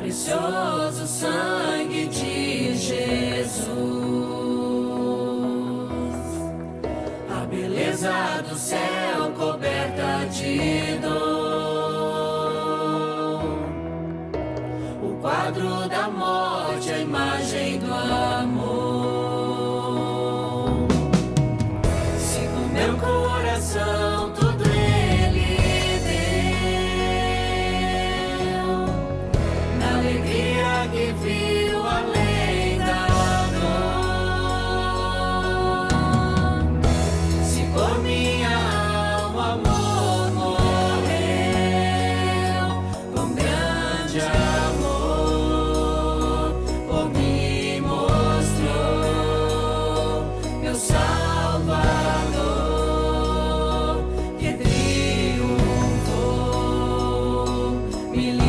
precioso sangue de Jesus. A beleza do céu coberta de dor, o quadro da morte, a imagem do amor. Sigo meu coração, tudo ele deu, na alegria que viu além da dor. Se por minha alma amor morreu, com grande amor por mim mostrou meu Salvador, que triunfou, me libertou,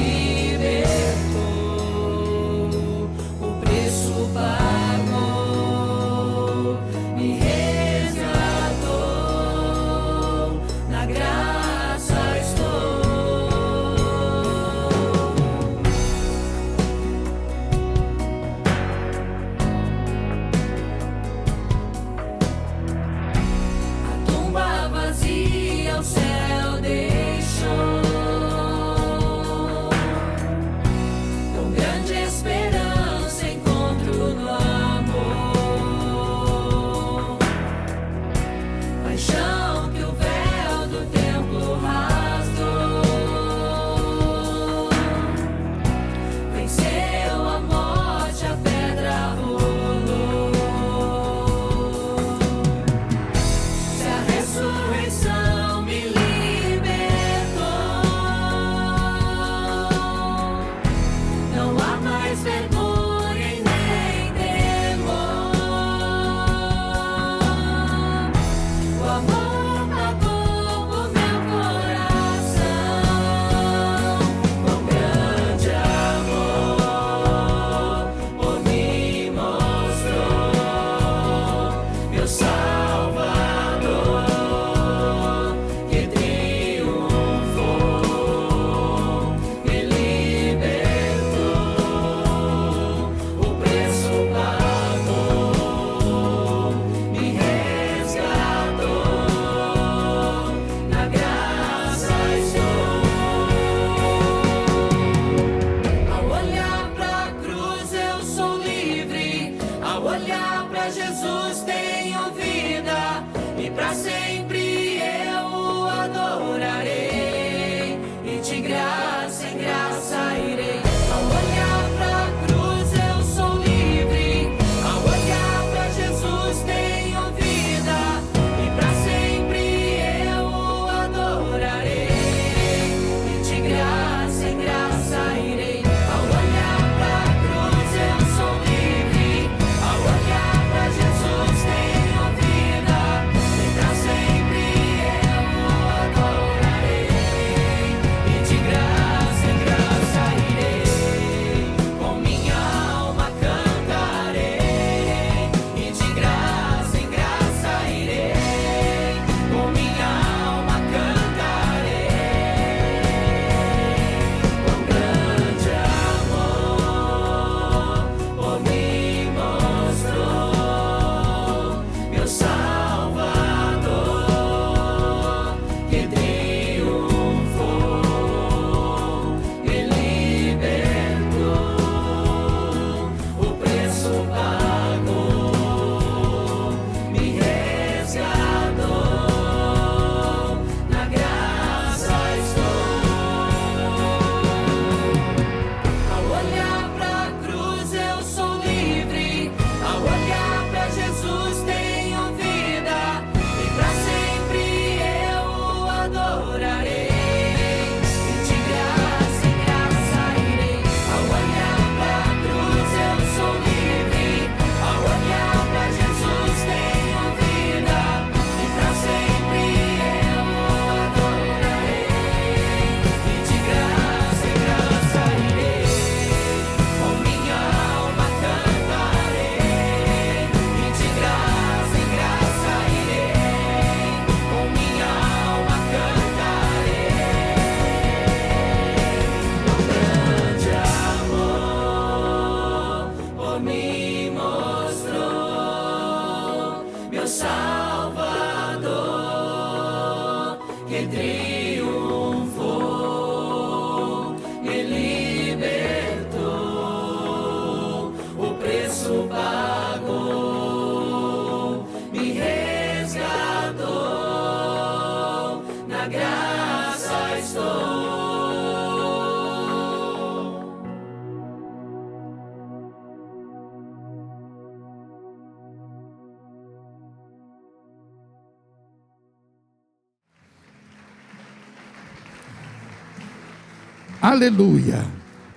Aleluia.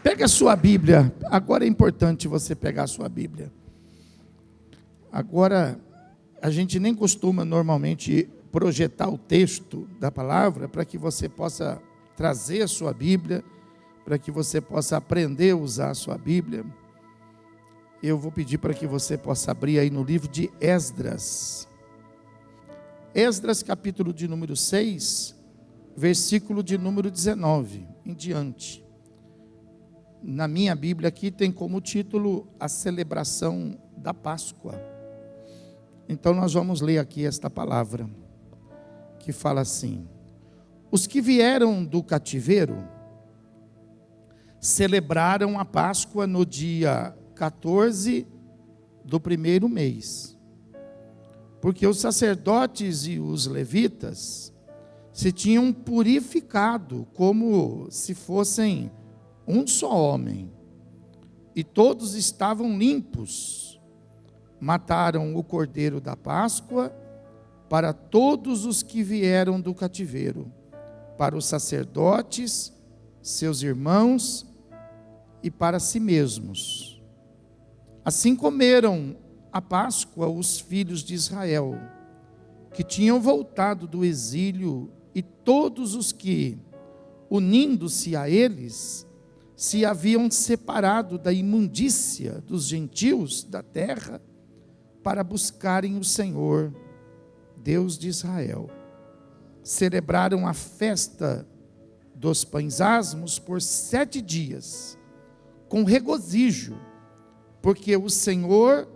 Pega a sua Bíblia. Agora é importante você pegar a sua Bíblia. Agora, a gente nem costuma normalmente projetar o texto da palavra para que você possa trazer a sua Bíblia, para que você possa aprender a usar a sua Bíblia. Eu vou pedir para que você possa abrir aí no livro de Esdras. Esdras, capítulo de número 6, versículo de número 19 em diante. Na minha Bíblia aqui tem como título a celebração da Páscoa. Então nós vamos ler aqui esta palavra, que fala assim: os que vieram do cativeiro celebraram a Páscoa no dia 14 do primeiro mês, porque os sacerdotes e os levitas se tinham purificado como se fossem um só homem, e todos estavam limpos. Mataram o cordeiro da Páscoa para todos os que vieram do cativeiro, para os sacerdotes, seus irmãos e para si mesmos. Assim comeram a Páscoa os filhos de Israel, que tinham voltado do exílio, e todos os que, unindo-se a eles, se haviam separado da imundícia dos gentios da terra, para buscarem o Senhor, Deus de Israel. Celebraram a festa dos pães asmos por 7 dias, com regozijo, porque o Senhor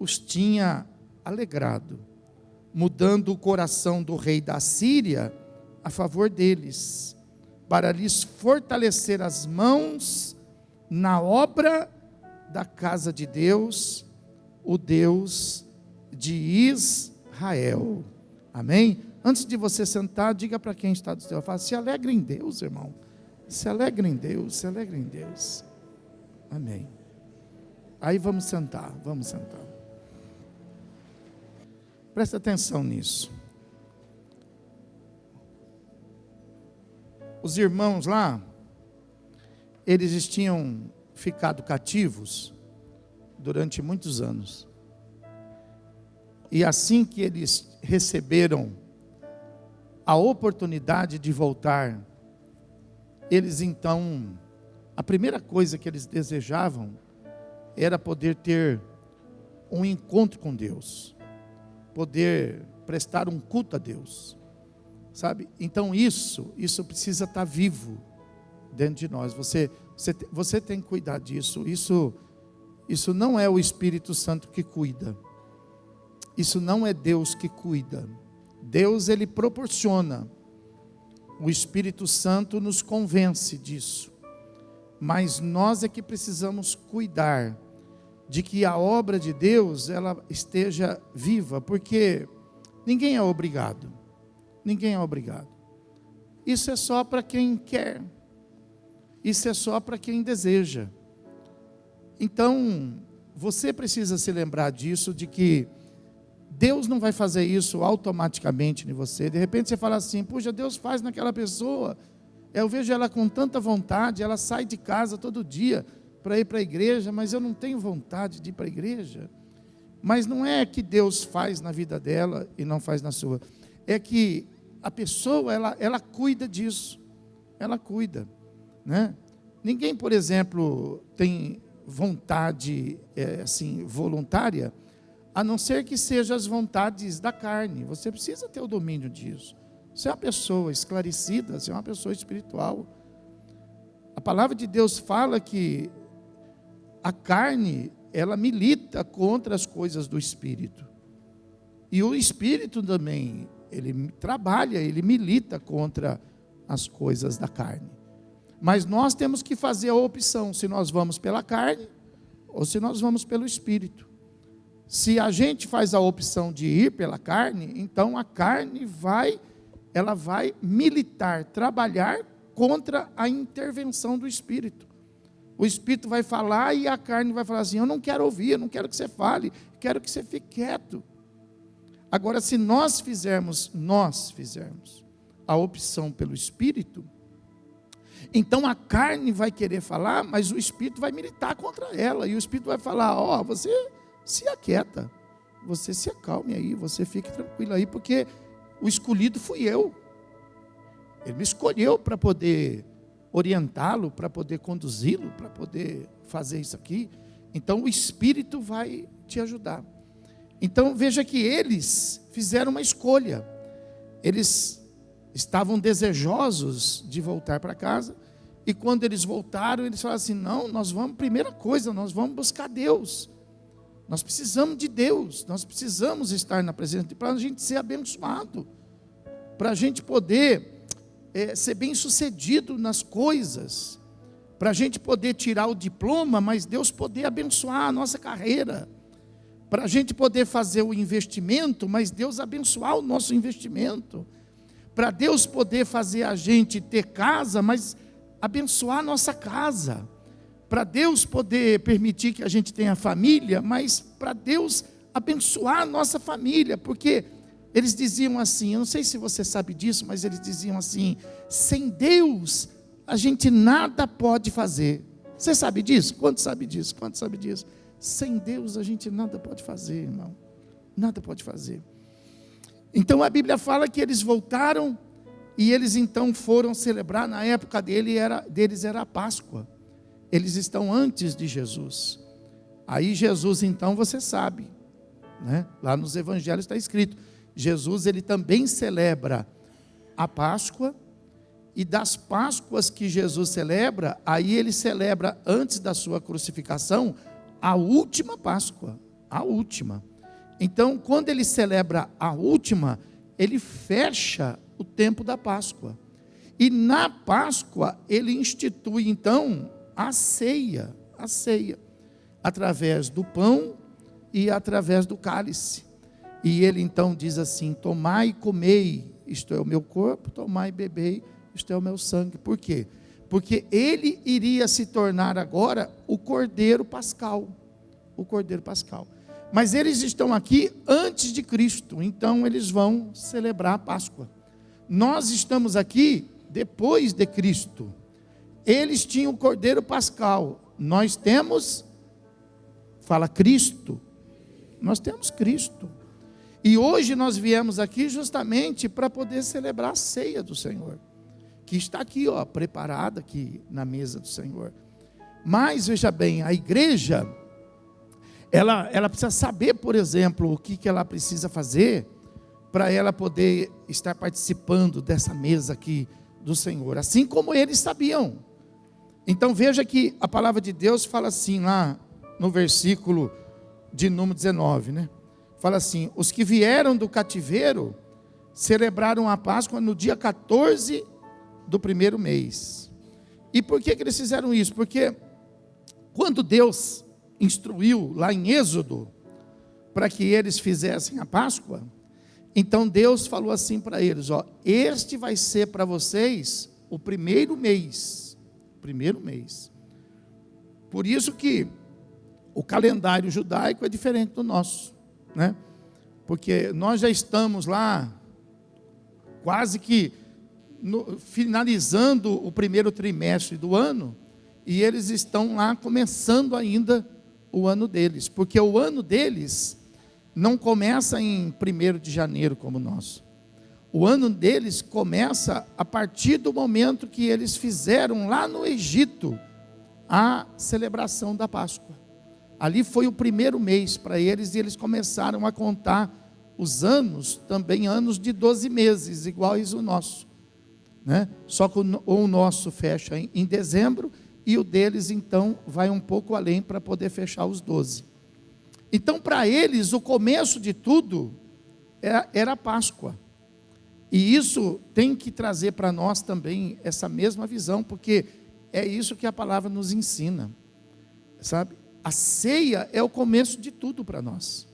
os tinha alegrado, mudando o coração do rei da Síria a favor deles, para lhes fortalecer as mãos na obra da casa de Deus, o Deus de Israel. Amém? Antes de você sentar, diga para quem está do seu lado, fala, se alegre em Deus, irmão. Se alegre em Deus, se alegre em Deus. Amém. Aí vamos sentar, vamos sentar. Presta atenção nisso. Os irmãos lá, eles tinham ficado cativos durante muitos anos. E assim que eles receberam a oportunidade de voltar, eles então, a primeira coisa que eles desejavam era poder ter um encontro com Deus, poder prestar um culto a Deus, sabe? Então isso precisa estar vivo dentro de nós. Você tem que cuidar disso. Isso não é o Espírito Santo que cuida. Isso não é Deus que cuida. Deus, ele proporciona. O Espírito Santo nos convence disso. Mas nós é que precisamos cuidar de que a obra de Deus, ela esteja viva, porque ninguém é obrigado. Ninguém é obrigado. Isso é só para quem quer. Isso é só para quem deseja. Então, você precisa se lembrar disso, de que Deus não vai fazer isso automaticamente em você. De repente você fala assim, puxa, Deus faz naquela pessoa. Eu vejo ela com tanta vontade, ela sai de casa todo dia para ir para a igreja, mas eu não tenho vontade de ir para a igreja. Mas não é que Deus faz na vida dela e não faz na sua. É que a pessoa, ela cuida disso. Ela cuida, né? Ninguém, por exemplo, tem vontade assim, voluntária, a não ser que sejam as vontades da carne. Você precisa ter o domínio disso. Você é uma pessoa esclarecida, você é uma pessoa espiritual. A palavra de Deus fala que a carne, ela milita contra as coisas do Espírito. E o Espírito também, ele trabalha, ele milita contra as coisas da carne. Mas nós temos que fazer a opção, se nós vamos pela carne, ou se nós vamos pelo Espírito. Se a gente faz a opção de ir pela carne, então a carne ela vai militar, trabalhar contra a intervenção do Espírito. O Espírito vai falar e a carne vai falar assim, eu não quero ouvir, eu não quero que você fale, quero que você fique quieto. Agora, se nós fizermos a opção pelo Espírito, Então a carne vai querer falar, mas o Espírito vai militar contra ela. E o Espírito vai falar: ó, você se aquieta, você se acalme aí, você fique tranquilo aí, porque o escolhido fui eu. Ele me escolheu para poder orientá-lo, para poder conduzi-lo, para poder fazer isso aqui. Então o Espírito vai te ajudar. Então veja que eles fizeram uma escolha. Eles estavam desejosos de voltar para casa, e quando eles voltaram, eles falaram assim: não, nós vamos, primeira coisa, nós vamos buscar Deus, nós precisamos de Deus, nós precisamos estar na presença de Deus, para a gente ser abençoado, para a gente poder ser bem sucedido nas coisas, para a gente poder tirar o diploma, mas Deus poder abençoar a nossa carreira, para a gente poder fazer o investimento, mas Deus abençoar o nosso investimento, para Deus poder fazer a gente ter casa, mas abençoar a nossa casa, para Deus poder permitir que a gente tenha família, mas para Deus abençoar a nossa família, porque eles diziam assim, eu não sei se você sabe disso, mas eles diziam assim: sem Deus a gente nada pode fazer. Você sabe disso? Quanto sabe disso? Quanto sabe disso? Sem Deus a gente nada pode fazer, irmão, nada pode fazer. Então a Bíblia fala que eles voltaram e eles então foram celebrar. Na época deles era a Páscoa. Eles estão antes de Jesus. Aí Jesus, então, você sabe, né? Lá nos evangelhos está escrito, Jesus ele também celebra a Páscoa, e das Páscoas que Jesus celebra, aí ele celebra antes da sua crucificação a última Páscoa, a última. Então, quando ele celebra a última, ele fecha o tempo da Páscoa. E na Páscoa, ele institui, então, a ceia, através do pão e através do cálice. E ele, então, diz assim: tomai e comei, isto é o meu corpo, tomai e bebei, isto é o meu sangue. Por quê? Porque ele iria se tornar agora o Cordeiro Pascal, o Cordeiro Pascal. Mas eles estão aqui antes de Cristo, então eles vão celebrar a Páscoa. Nós estamos aqui depois de Cristo. Eles tinham o Cordeiro Pascal, nós temos, fala Cristo, nós temos Cristo. E hoje nós viemos aqui justamente para poder celebrar a ceia do Senhor, que está aqui, ó, preparada aqui na mesa do Senhor. Mas veja bem, a igreja, ela precisa saber, por exemplo, o que ela precisa fazer para ela poder estar participando dessa mesa aqui do Senhor, assim como eles sabiam. Então veja que a palavra de Deus fala assim lá no versículo de número 19, né? Fala assim: os que vieram do cativeiro celebraram a Páscoa no dia 14 do primeiro mês. E por que eles fizeram isso? Porque quando Deus instruiu lá em Êxodo para que eles fizessem a Páscoa, então Deus falou assim para eles: ó, este vai ser para vocês o primeiro mês. Por isso que o calendário judaico é diferente do nosso, né? Porque nós já estamos lá quase que finalizando o primeiro trimestre do ano, e eles estão lá começando ainda o ano deles, porque o ano deles não começa em 1º de janeiro como o nosso. O ano deles começa a partir do momento que eles fizeram lá no Egito a celebração da Páscoa. Ali foi o primeiro mês para eles, e eles começaram a contar os anos, também anos de 12 meses, iguais ao nosso, né? Só que o nosso fecha em dezembro, e o deles então vai um pouco além para poder fechar os 12. Então para eles o começo de tudo era a Páscoa. E isso tem que trazer para nós também essa mesma visão, porque é isso que a palavra nos ensina, sabe? A ceia é o começo de tudo para nós.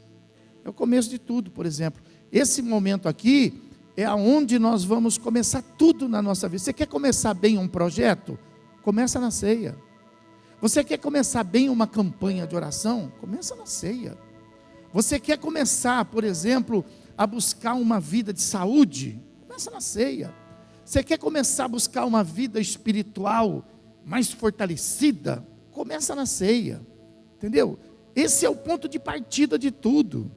É o começo de tudo. Por exemplo, esse momento aqui é aonde nós vamos começar tudo na nossa vida. Você quer começar bem um projeto? Começa na ceia. Você quer começar bem uma campanha de oração? Começa na ceia. Você quer começar, por exemplo, a buscar uma vida de saúde? Começa na ceia. Você quer começar a buscar uma vida espiritual mais fortalecida? Começa na ceia, entendeu? Esse é o ponto de partida de tudo.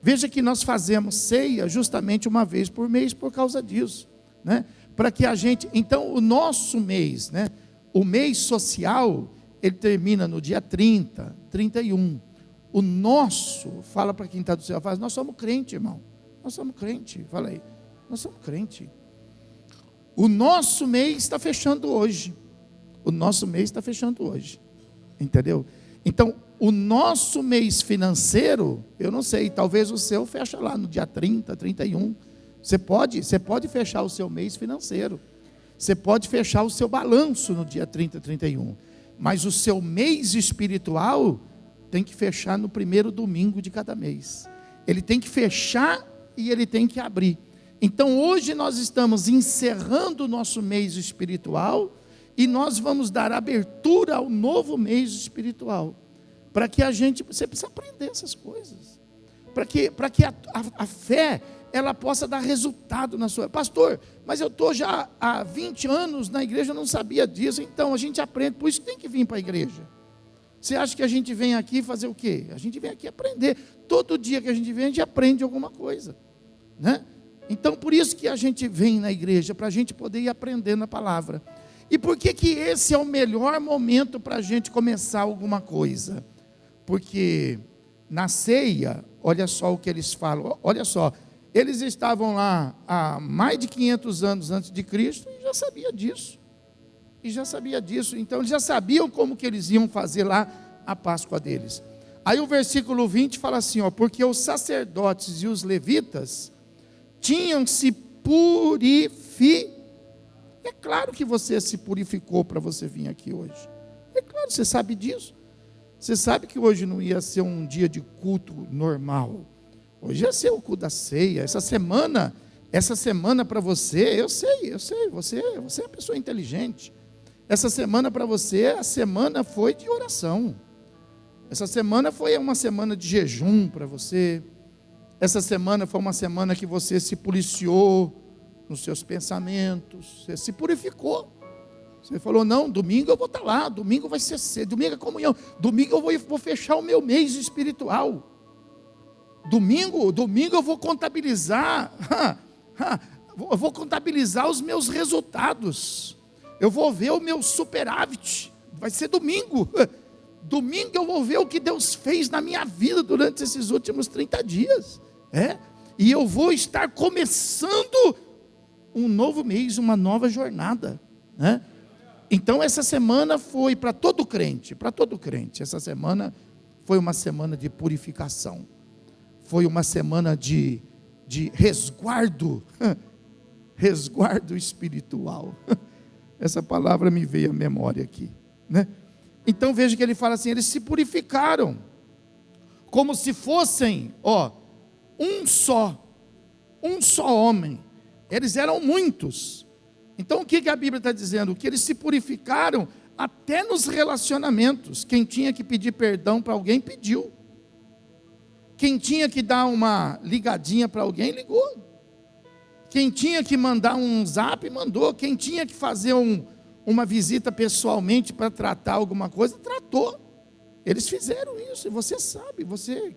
Veja que nós fazemos ceia justamente uma vez por mês por causa disso, né? Para que a gente, então o nosso mês, né? O mês social, ele termina no dia 30, 31. O nosso, fala para quem está do céu, fala, nós somos crente, irmão. Nós somos crente, fala aí. Nós somos crente. O nosso mês está fechando hoje. O nosso mês está fechando hoje. Entendeu? Então, o nosso mês financeiro, eu não sei, talvez o seu fecha lá no dia 30, 31. Você pode fechar o seu mês financeiro. Você pode fechar o seu balanço no dia 30, 31. Mas o seu mês espiritual tem que fechar no primeiro domingo de cada mês. Ele tem que fechar e ele tem que abrir. Então hoje nós estamos encerrando o nosso mês espiritual e nós vamos dar abertura ao novo mês espiritual. Para que você precisa aprender essas coisas. Para que a fé, ela possa dar resultado na sua... Pastor, mas eu estou já há 20 anos na igreja, eu não sabia disso. Então a gente aprende, por isso tem que vir para a igreja. Você acha que a gente vem aqui fazer o quê? A gente vem aqui aprender. Todo dia que a gente aprende alguma coisa, né? Então por isso que a gente vem na igreja, para a gente poder ir aprendendo a palavra. E por que esse é o melhor momento para a gente começar alguma coisa? Porque na ceia, olha só o que eles falam, olha só, eles estavam lá há mais de 500 anos antes de Cristo e já sabia disso. Então eles já sabiam como que eles iam fazer lá a Páscoa deles. Aí o versículo 20 fala assim, ó, porque os sacerdotes e os levitas tinham se purificado. É claro que você se purificou para você vir aqui hoje. É claro, você sabe disso. Você sabe que hoje não ia ser um dia de culto normal. Hoje ia ser o culto da ceia. Essa semana para você, eu sei, você é uma pessoa inteligente. Essa semana para você, a semana foi de oração. Essa semana foi uma semana de jejum para você. Essa semana foi uma semana que você se policiou nos seus pensamentos. Você se purificou. Você falou, não, domingo eu vou estar lá, domingo vai ser cedo, domingo é comunhão, domingo eu vou fechar o meu mês espiritual. Domingo eu vou contabilizar, eu vou contabilizar os meus resultados. Eu vou ver o meu superávit. Vai ser domingo. Domingo eu vou ver o que Deus fez na minha vida durante esses últimos 30 dias. E eu vou estar começando um novo mês, uma nova jornada. Então essa semana foi para todo crente. Essa semana foi uma semana de purificação. Foi uma semana de resguardo. Resguardo espiritual. Essa palavra me veio à memória aqui, né? Então veja que ele fala assim, eles se purificaram, como se fossem, um só homem. Eles eram muitos. Então o que a Bíblia está dizendo? Que eles se purificaram até nos relacionamentos. Quem tinha que pedir perdão para alguém, pediu. Quem tinha que dar uma ligadinha para alguém, ligou. Quem tinha que mandar um zap, mandou. Quem tinha que fazer uma visita pessoalmente para tratar alguma coisa, tratou. Eles fizeram isso, e você sabe,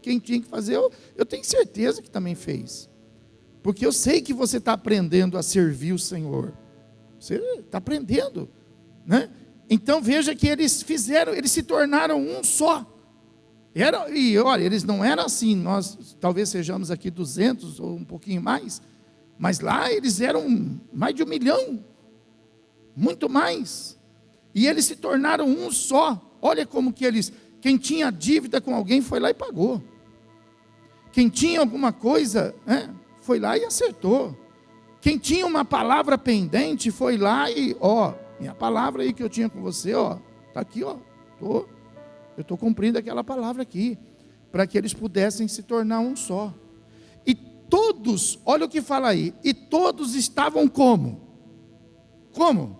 quem tinha que fazer, eu tenho certeza que também fez. Porque eu sei que você está aprendendo a servir o Senhor. Você está aprendendo, né? Então veja que eles se tornaram um só. E olha, eles não eram assim, nós talvez sejamos aqui 200 ou um pouquinho mais, mas lá eles eram mais de 1 milhão, muito mais. E eles se tornaram um só. Olha como que quem tinha dívida com alguém foi lá e pagou. Quem tinha alguma coisa, foi lá e acertou. Quem tinha uma palavra pendente foi lá e, minha palavra aí que eu tinha com você, está aqui, eu estou cumprindo aquela palavra aqui, para que eles pudessem se tornar um só. E todos, olha o que fala aí, e todos estavam como? Como?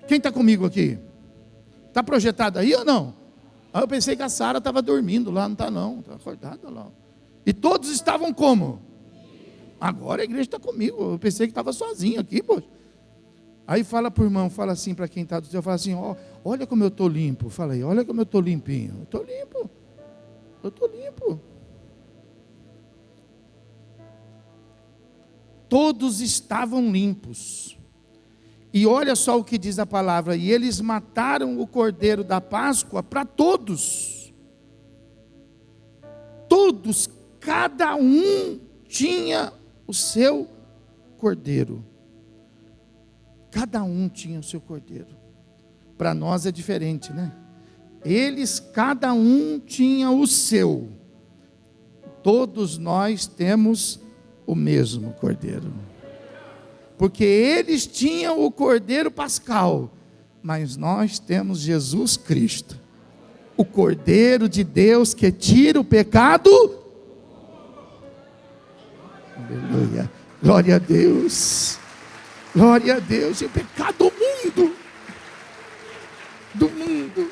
Quem está comigo aqui? Está projetado aí ou não? Eu pensei que a Sara estava dormindo lá, não está não, está acordada lá. E todos estavam como? Agora a igreja está comigo, eu pensei que estava sozinho aqui, poxa. Aí fala para o irmão, fala assim para quem está do teu, fala assim, olha como eu estou limpo. Fala aí, olha como eu estou limpinho. Eu estou limpo. Eu estou limpo. Todos estavam limpos. E olha só o que diz a palavra, e eles mataram o cordeiro da Páscoa para todos. Todos, cada um tinha o seu cordeiro. Cada um tinha o seu cordeiro. Para nós é diferente, né? Eles, cada um tinha o seu. Todos nós temos o mesmo cordeiro. Porque eles tinham o cordeiro pascal, mas nós temos Jesus Cristo, o cordeiro de Deus que tira o pecado. Aleluia. Glória a Deus. Glória a Deus. E o pecado do mundo. Do mundo.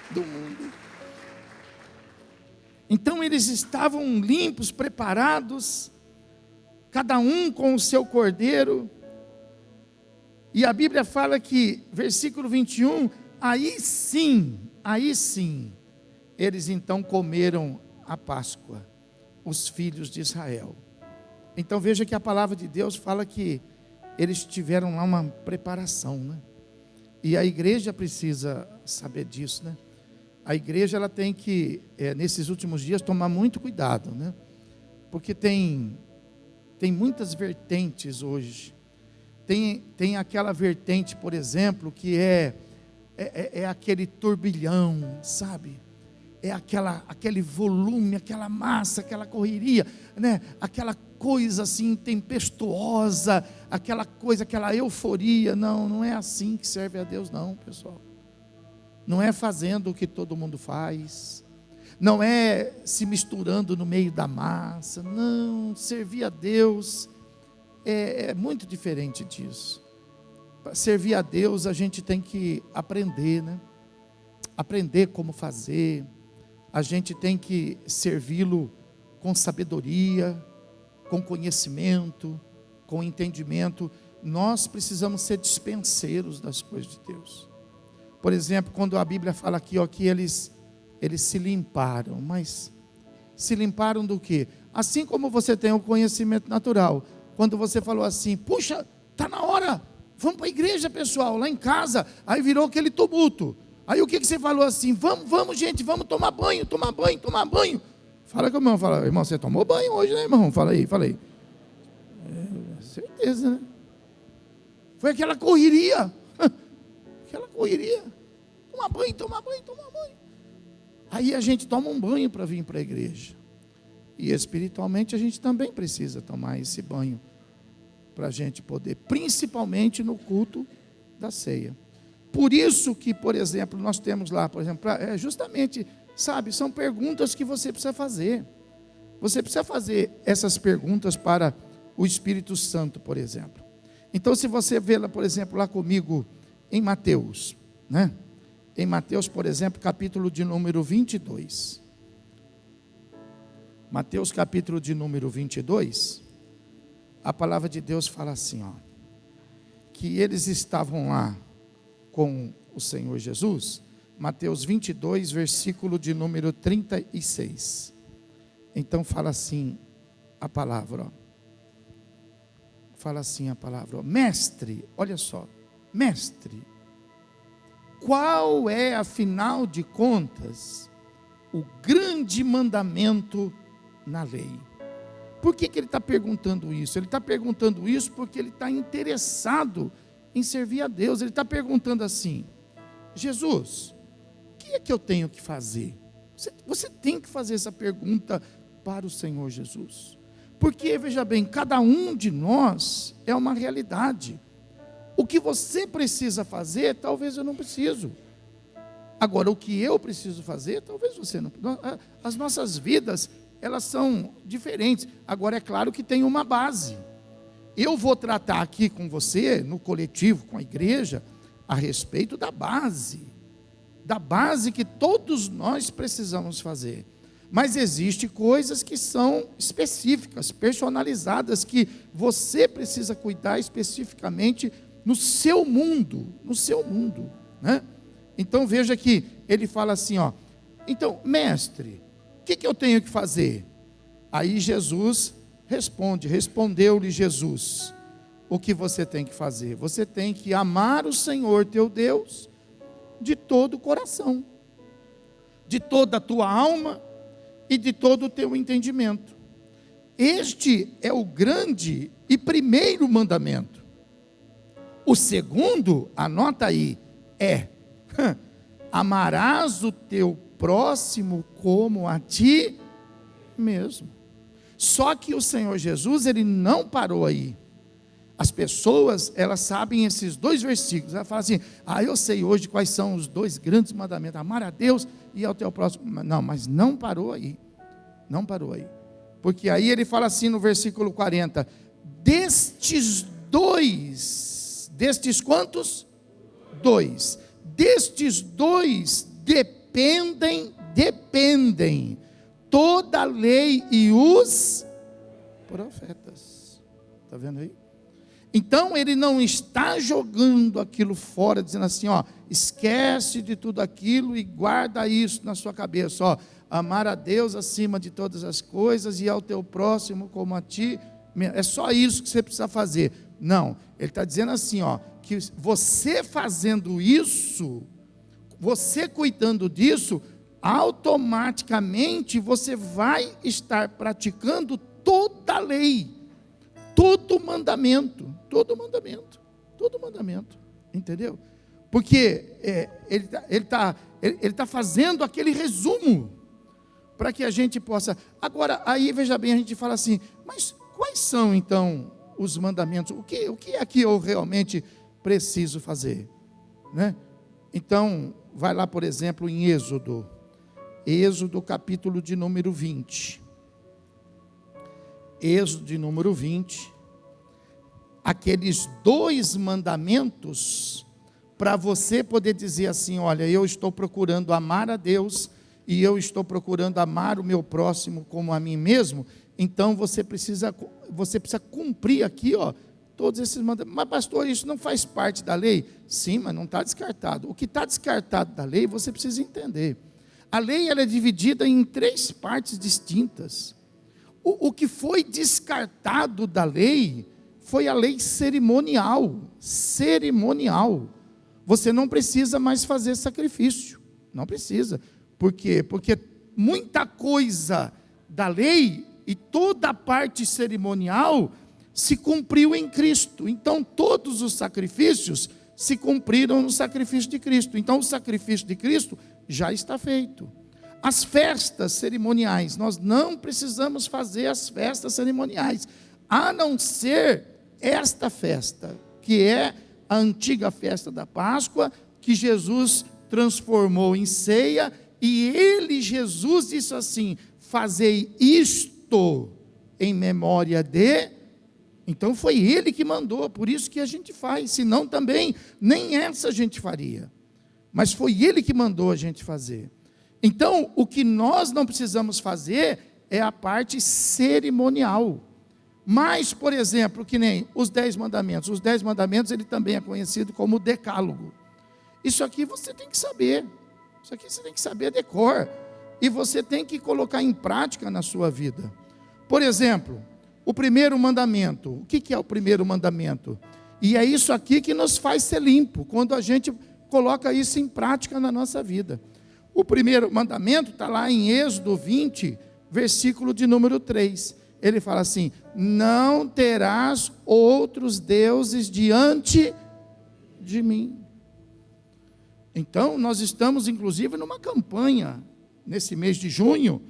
Do mundo. Então eles estavam limpos, preparados, cada um com o seu cordeiro. E a Bíblia fala que, versículo 21, aí sim, eles então comeram a Páscoa, os filhos de Israel. Então veja que a palavra de Deus fala que eles tiveram lá uma preparação, né? E a igreja precisa saber disso, né? A igreja ela tem que, nesses últimos dias, tomar muito cuidado, né? Porque tem muitas vertentes hoje. Tem aquela vertente, por exemplo, que é aquele turbilhão, sabe? É aquele volume, aquela massa, aquela correria, né? Aquela coisa assim tempestuosa, aquela coisa, aquela euforia. Não é assim que serve a Deus, não, pessoal. Não é fazendo o que todo mundo faz, não é se misturando no meio da massa, não. Servir a Deus é muito diferente disso. Para servir a Deus a gente tem que aprender, né? Aprender como fazer. A gente tem que servi-lo com sabedoria, com conhecimento, com entendimento. Nós precisamos ser dispenseiros das coisas de Deus. Por exemplo, quando a Bíblia fala aqui, que eles se limparam, mas se limparam do quê? Assim como você tem o conhecimento natural. Quando você falou assim, puxa, está na hora, vamos para a igreja, pessoal, lá em casa. Aí virou aquele tumulto. Aí o que você falou assim? Vamos gente, vamos tomar banho. Fala com o irmão, fala, irmão, você tomou banho hoje, né, irmão? Fala aí. Certeza, né? Foi aquela correria. Tomar banho. Aí a gente toma um banho para vir para a igreja. E espiritualmente a gente também precisa tomar esse banho, para a gente poder, principalmente no culto da ceia. Por isso que, por exemplo, nós temos lá, por exemplo, justamente, sabe, são perguntas que você precisa fazer. Você precisa fazer essas perguntas para o Espírito Santo, por exemplo. Então, se você vê lá, por exemplo, lá comigo em Mateus, né? Em Mateus, por exemplo, capítulo de número 22. Mateus, capítulo de número 22, a palavra de Deus fala assim, que eles estavam lá com o Senhor Jesus. Mateus 22, versículo de número 36. Então fala assim a palavra, mestre, olha só, mestre, qual é, afinal de contas, o grande mandamento na lei? Por que ele está perguntando isso? Ele está perguntando isso porque ele está interessado em servir a Deus. Ele está perguntando assim: Jesus, o que é que eu tenho que fazer? Você tem que fazer essa pergunta para o Senhor Jesus. Porque, veja bem, cada um de nós é uma realidade. O que você precisa fazer, talvez eu não preciso. Agora, o que eu preciso fazer, talvez você não. As nossas vidas, elas são diferentes. Agora, é claro que tem uma base. Eu vou tratar aqui com você, no coletivo, com a igreja, a respeito da base que todos nós precisamos fazer. Mas existem coisas que são específicas, personalizadas, que você precisa cuidar especificamente no seu mundo, né? Então veja que ele fala assim, ó, então, mestre, o que eu tenho que fazer? Aí Jesus respondeu-lhe Jesus, o que você tem que fazer? Você tem que amar o Senhor teu Deus de todo o coração, de toda a tua alma e de todo o teu entendimento. Este é o grande e primeiro mandamento. O segundo, anota aí, é: amarás o teu próximo como a ti mesmo. Só que o Senhor Jesus, ele não parou aí. As pessoas, elas sabem esses dois versículos. Ela fala assim: eu sei hoje quais são os dois grandes mandamentos, amar a Deus e ao teu próximo. Não, mas não parou aí. Não parou aí. Porque aí ele fala assim no versículo 40, destes quantos? Dois. Destes dois dependem toda a lei e os profetas. Está vendo aí? Então ele não está jogando aquilo fora, dizendo assim, esquece de tudo aquilo e guarda isso na sua cabeça, amar a Deus acima de todas as coisas e ao teu próximo como a ti, é só isso que você precisa fazer. Não, ele está dizendo assim, que você fazendo isso, você cuidando disso, automaticamente você vai estar praticando toda a lei, todo mandamento, entendeu? Porque ele tá fazendo aquele resumo, para que a gente possa, agora, aí veja bem, a gente fala assim, mas quais são então os mandamentos? O que é que eu realmente preciso fazer? Né? Então, vai lá, por exemplo, em Êxodo capítulo de número 20. Êxodo de número 20. Aqueles dois mandamentos, para você poder dizer assim, olha, eu estou procurando amar a Deus, e eu estou procurando amar o meu próximo como a mim mesmo, então você precisa cumprir aqui, todos esses mandamentos. Mas pastor, isso não faz parte da lei? Sim, mas não está descartado. O que está descartado da lei, você precisa entender. A lei, ela é dividida em 3 partes distintas. O que foi descartado da lei, foi a lei cerimonial. Você não precisa mais fazer sacrifício, não precisa. Por quê? Porque muita coisa da lei e toda a parte cerimonial se cumpriu em Cristo. Então todos os sacrifícios se cumpriram no sacrifício de Cristo. Então o sacrifício de Cristo já está feito. As festas cerimoniais, nós não precisamos fazer as festas cerimoniais, a não ser esta festa, que é a antiga festa da Páscoa, que Jesus transformou em ceia, e Jesus disse assim, fazei isto em memória de... Então foi ele que mandou, por isso que a gente faz, senão também nem essa a gente faria, mas foi ele que mandou a gente fazer. Então o que nós não precisamos fazer é a parte cerimonial. Mas, por exemplo, que nem os 10 mandamentos, ele também é conhecido como decálogo. Isso aqui você tem que saber, isso aqui você tem que saber decor, e você tem que colocar em prática na sua vida. Por exemplo, o primeiro mandamento, o que é o primeiro mandamento? E é isso aqui que nos faz ser limpo, quando a gente coloca isso em prática na nossa vida. O primeiro mandamento está lá em Êxodo 20, versículo de número 3. Ele fala assim, não terás outros deuses diante de mim. Então, nós estamos inclusive numa campanha, nesse mês de junho,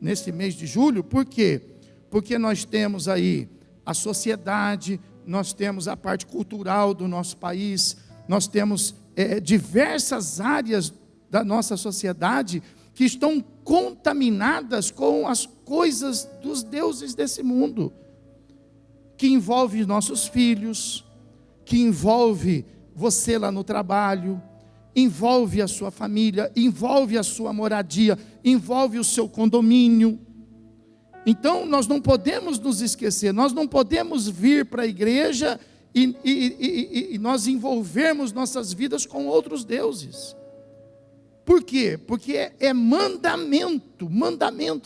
nesse mês de julho, por quê? Porque nós temos aí a sociedade, nós temos a parte cultural do nosso país, nós temos diversas áreas da nossa sociedade que estão contaminadas com as coisas dos deuses desse mundo, que envolve nossos filhos, que envolve você lá no trabalho, envolve a sua família, envolve a sua moradia, envolve o seu condomínio. Então nós não podemos nos esquecer, nós não podemos vir para a igreja e nós envolvermos nossas vidas com outros deuses. Por quê? Porque é mandamento.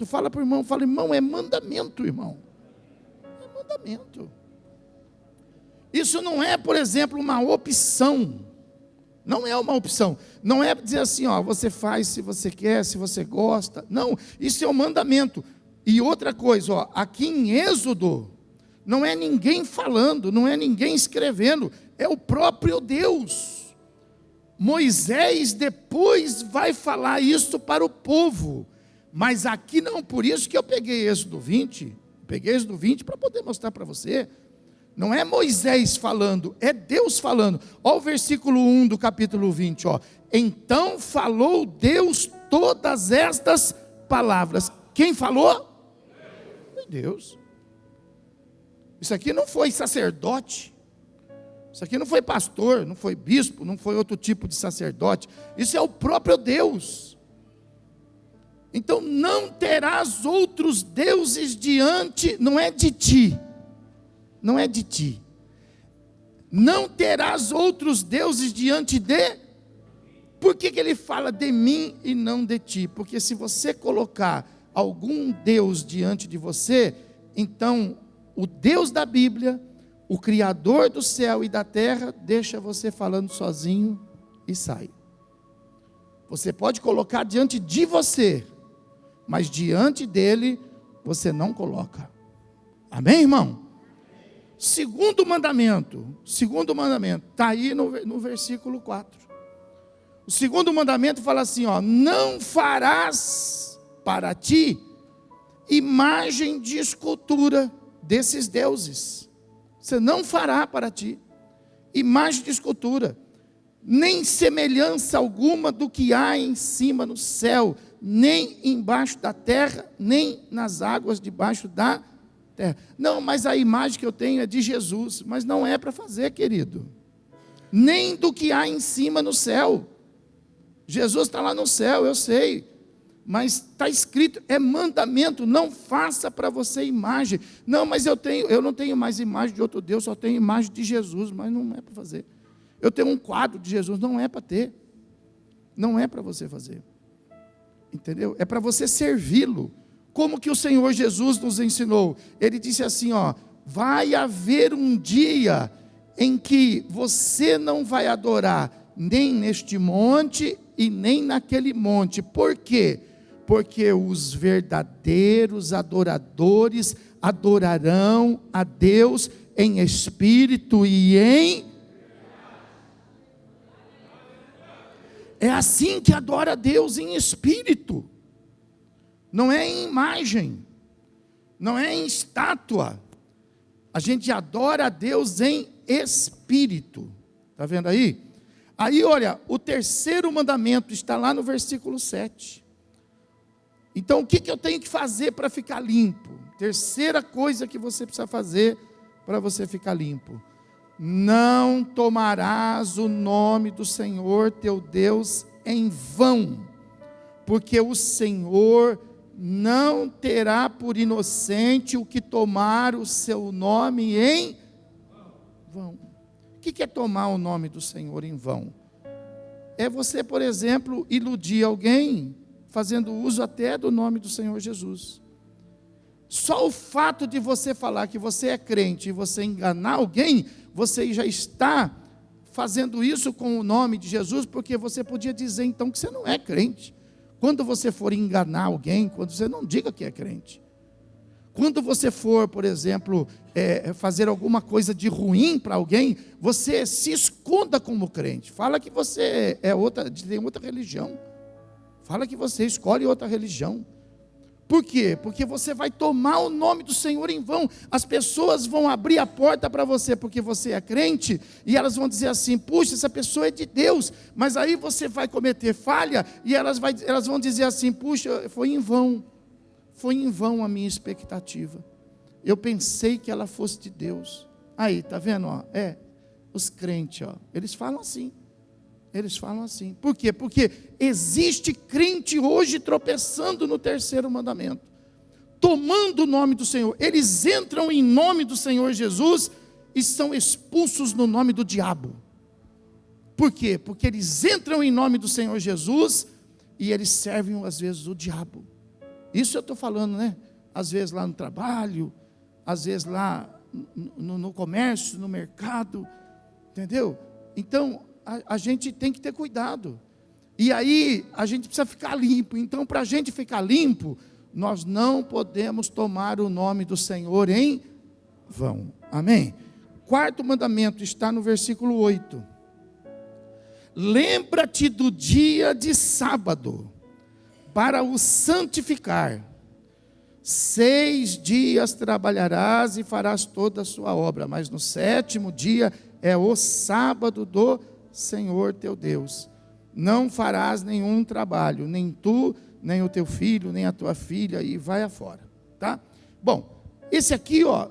Fala para o irmão, irmão, é mandamento, irmão. É mandamento. Isso não é, por exemplo, uma opção. Não é uma opção. Não é dizer assim, ó, você faz se você quer, se você gosta. Não, isso é um mandamento. E outra coisa, ó, aqui em Êxodo, não é ninguém falando, não é ninguém escrevendo, é o próprio Deus. Moisés depois vai falar isso para o povo, mas aqui não, por isso que eu peguei Êxodo 20, para poder mostrar para você. Não é Moisés falando, é Deus falando. Olha o versículo 1 do capítulo 20, ó. Então falou Deus todas estas palavras. Quem falou? Deus. Isso aqui não foi sacerdote. Isso aqui não foi pastor, não foi bispo, não foi outro tipo de sacerdote. Isso é o próprio Deus. Então não terás outros deuses diante, não é de ti. Não é de ti. Não terás outros deuses diante de. Por que ele fala de mim e não de ti? Porque se você colocar algum Deus diante de você, então o Deus da Bíblia, o Criador do céu e da terra, deixa você falando sozinho e sai. Você pode colocar diante de você, mas diante dele você não coloca. Amém, irmão? Segundo mandamento, está aí no versículo 4. O segundo mandamento fala assim, ó, não farás para ti imagem de escultura desses deuses. Você não fará para ti imagem de escultura, nem semelhança alguma do que há em cima no céu, nem embaixo da terra, nem nas águas debaixo da terra. Não, mas a imagem que eu tenho é de Jesus, mas não é para fazer, querido. Nem do que há em cima no céu. Jesus está lá no céu, eu sei. Mas está escrito, é mandamento, não faça para você imagem. Não, mas eu não tenho mais imagem de outro Deus, só tenho imagem de Jesus, mas não é para fazer. Eu tenho um quadro de Jesus, não é para ter. Não é para você fazer. Entendeu? É para você servi-lo. Como que o Senhor Jesus nos ensinou? Ele disse assim, ó, vai haver um dia em que você não vai adorar nem neste monte e nem naquele monte. Por quê? Porque os verdadeiros adoradores adorarão a Deus em espírito e em... É assim que adora a Deus, em espírito. Não é em imagem, não é em estátua. A gente adora a Deus em espírito. Está vendo aí? Aí, olha, o terceiro mandamento está lá no versículo 7. Então, o que eu tenho que fazer para ficar limpo? Terceira coisa que você precisa fazer para você ficar limpo. Não tomarás o nome do Senhor teu Deus em vão, porque o Senhor não terá por inocente o que tomar o seu nome em vão. O que é tomar o nome do Senhor em vão? É você, por exemplo, iludir alguém, fazendo uso até do nome do Senhor Jesus. Só o fato de você falar que você é crente e você enganar alguém, você já está fazendo isso com o nome de Jesus, porque você podia dizer então que você não é crente. Quando você for enganar alguém, quando você não diga que é crente. Quando você for, por exemplo, fazer alguma coisa de ruim para alguém, você se esconda como crente. Fala que você tem outra religião. Fala que você escolhe outra religião. Por quê? Porque você vai tomar o nome do Senhor em vão. As pessoas vão abrir a porta para você porque você é crente, e elas vão dizer assim, puxa, essa pessoa é de Deus. Mas aí você vai cometer falha, e elas vão dizer assim, puxa, foi em vão a minha expectativa. Eu pensei que ela fosse de Deus. Aí, tá vendo? Ó, os crentes, ó, eles falam assim. Eles falam assim. Por quê? Porque existe crente hoje tropeçando no terceiro mandamento, tomando o nome do Senhor. Eles entram em nome do Senhor Jesus e são expulsos no nome do diabo. Por quê? Porque eles entram em nome do Senhor Jesus e eles servem às vezes o diabo. Isso eu estou falando, né? Às vezes lá no trabalho, às vezes lá no comércio, no mercado, entendeu? Então, a gente tem que ter cuidado. E aí, a gente precisa ficar limpo. Então, para a gente ficar limpo, nós não podemos tomar o nome do Senhor em vão. Amém? Quarto mandamento está no versículo 8. Lembra-te do dia de sábado, para o santificar. 6 dias trabalharás e farás toda a sua obra, mas no 7º dia é o sábado do Senhor teu Deus. Não farás nenhum trabalho, nem tu, nem o teu filho, nem a tua filha, e vai afora, tá? Bom, esse aqui, ó,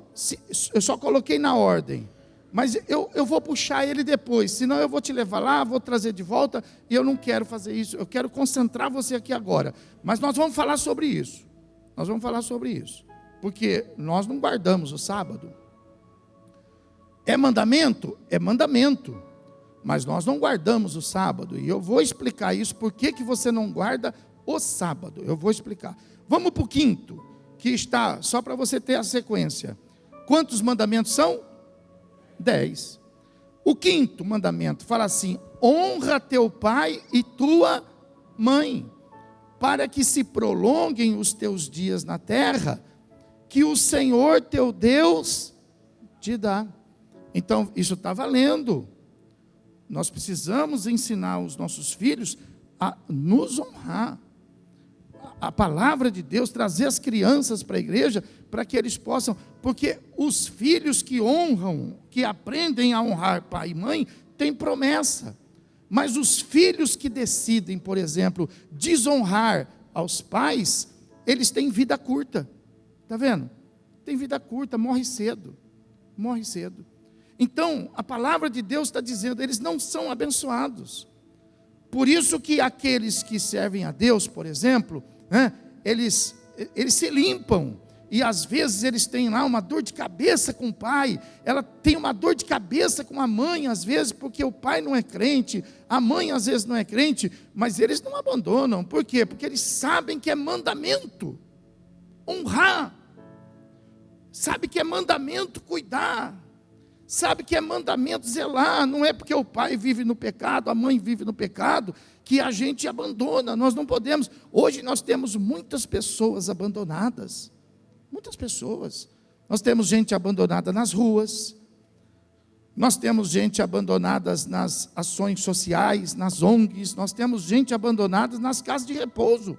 eu só coloquei na ordem, mas eu vou puxar ele depois, senão eu vou te levar lá, vou trazer de volta, e eu não quero fazer isso, eu quero concentrar você aqui agora, mas nós vamos falar sobre isso, porque nós não guardamos o sábado. É mandamento? É mandamento, mas nós não guardamos o sábado, e eu vou explicar isso, por que você não guarda o sábado, eu vou explicar. Vamos para o 5º, que está, só para você ter a sequência. Quantos mandamentos são? 10. O 5º mandamento fala assim: honra teu pai e tua mãe, para que se prolonguem os teus dias na terra, que o Senhor teu Deus te dá. Então, isso está valendo. Nós precisamos ensinar os nossos filhos a nos honrar. A palavra de Deus, trazer as crianças para a igreja, para que eles possam, porque os filhos que honram, que aprendem a honrar pai e mãe, têm promessa. Mas os filhos que decidem, por exemplo, desonrar aos pais, eles têm vida curta. Está vendo? Tem vida curta, morre cedo. Morre cedo. Então, a palavra de Deus está dizendo, eles não são abençoados. Por isso que aqueles que servem a Deus, por exemplo, eles se limpam. E às vezes eles têm lá uma dor de cabeça com o pai, ela tem uma dor de cabeça com a mãe, às vezes, porque o pai não é crente, a mãe às vezes não é crente, mas eles não abandonam. Por quê? Porque eles sabem que é mandamento honrar, sabe que é mandamento cuidar, sabe que é mandamento zelar. Não é porque o pai vive no pecado, a mãe vive no pecado, que a gente abandona. Nós não podemos. Hoje nós temos muitas pessoas abandonadas. Muitas pessoas. Nós temos gente abandonada nas ruas. Nós temos gente abandonada nas ações sociais, nas ONGs. Nós temos gente abandonada nas casas de repouso.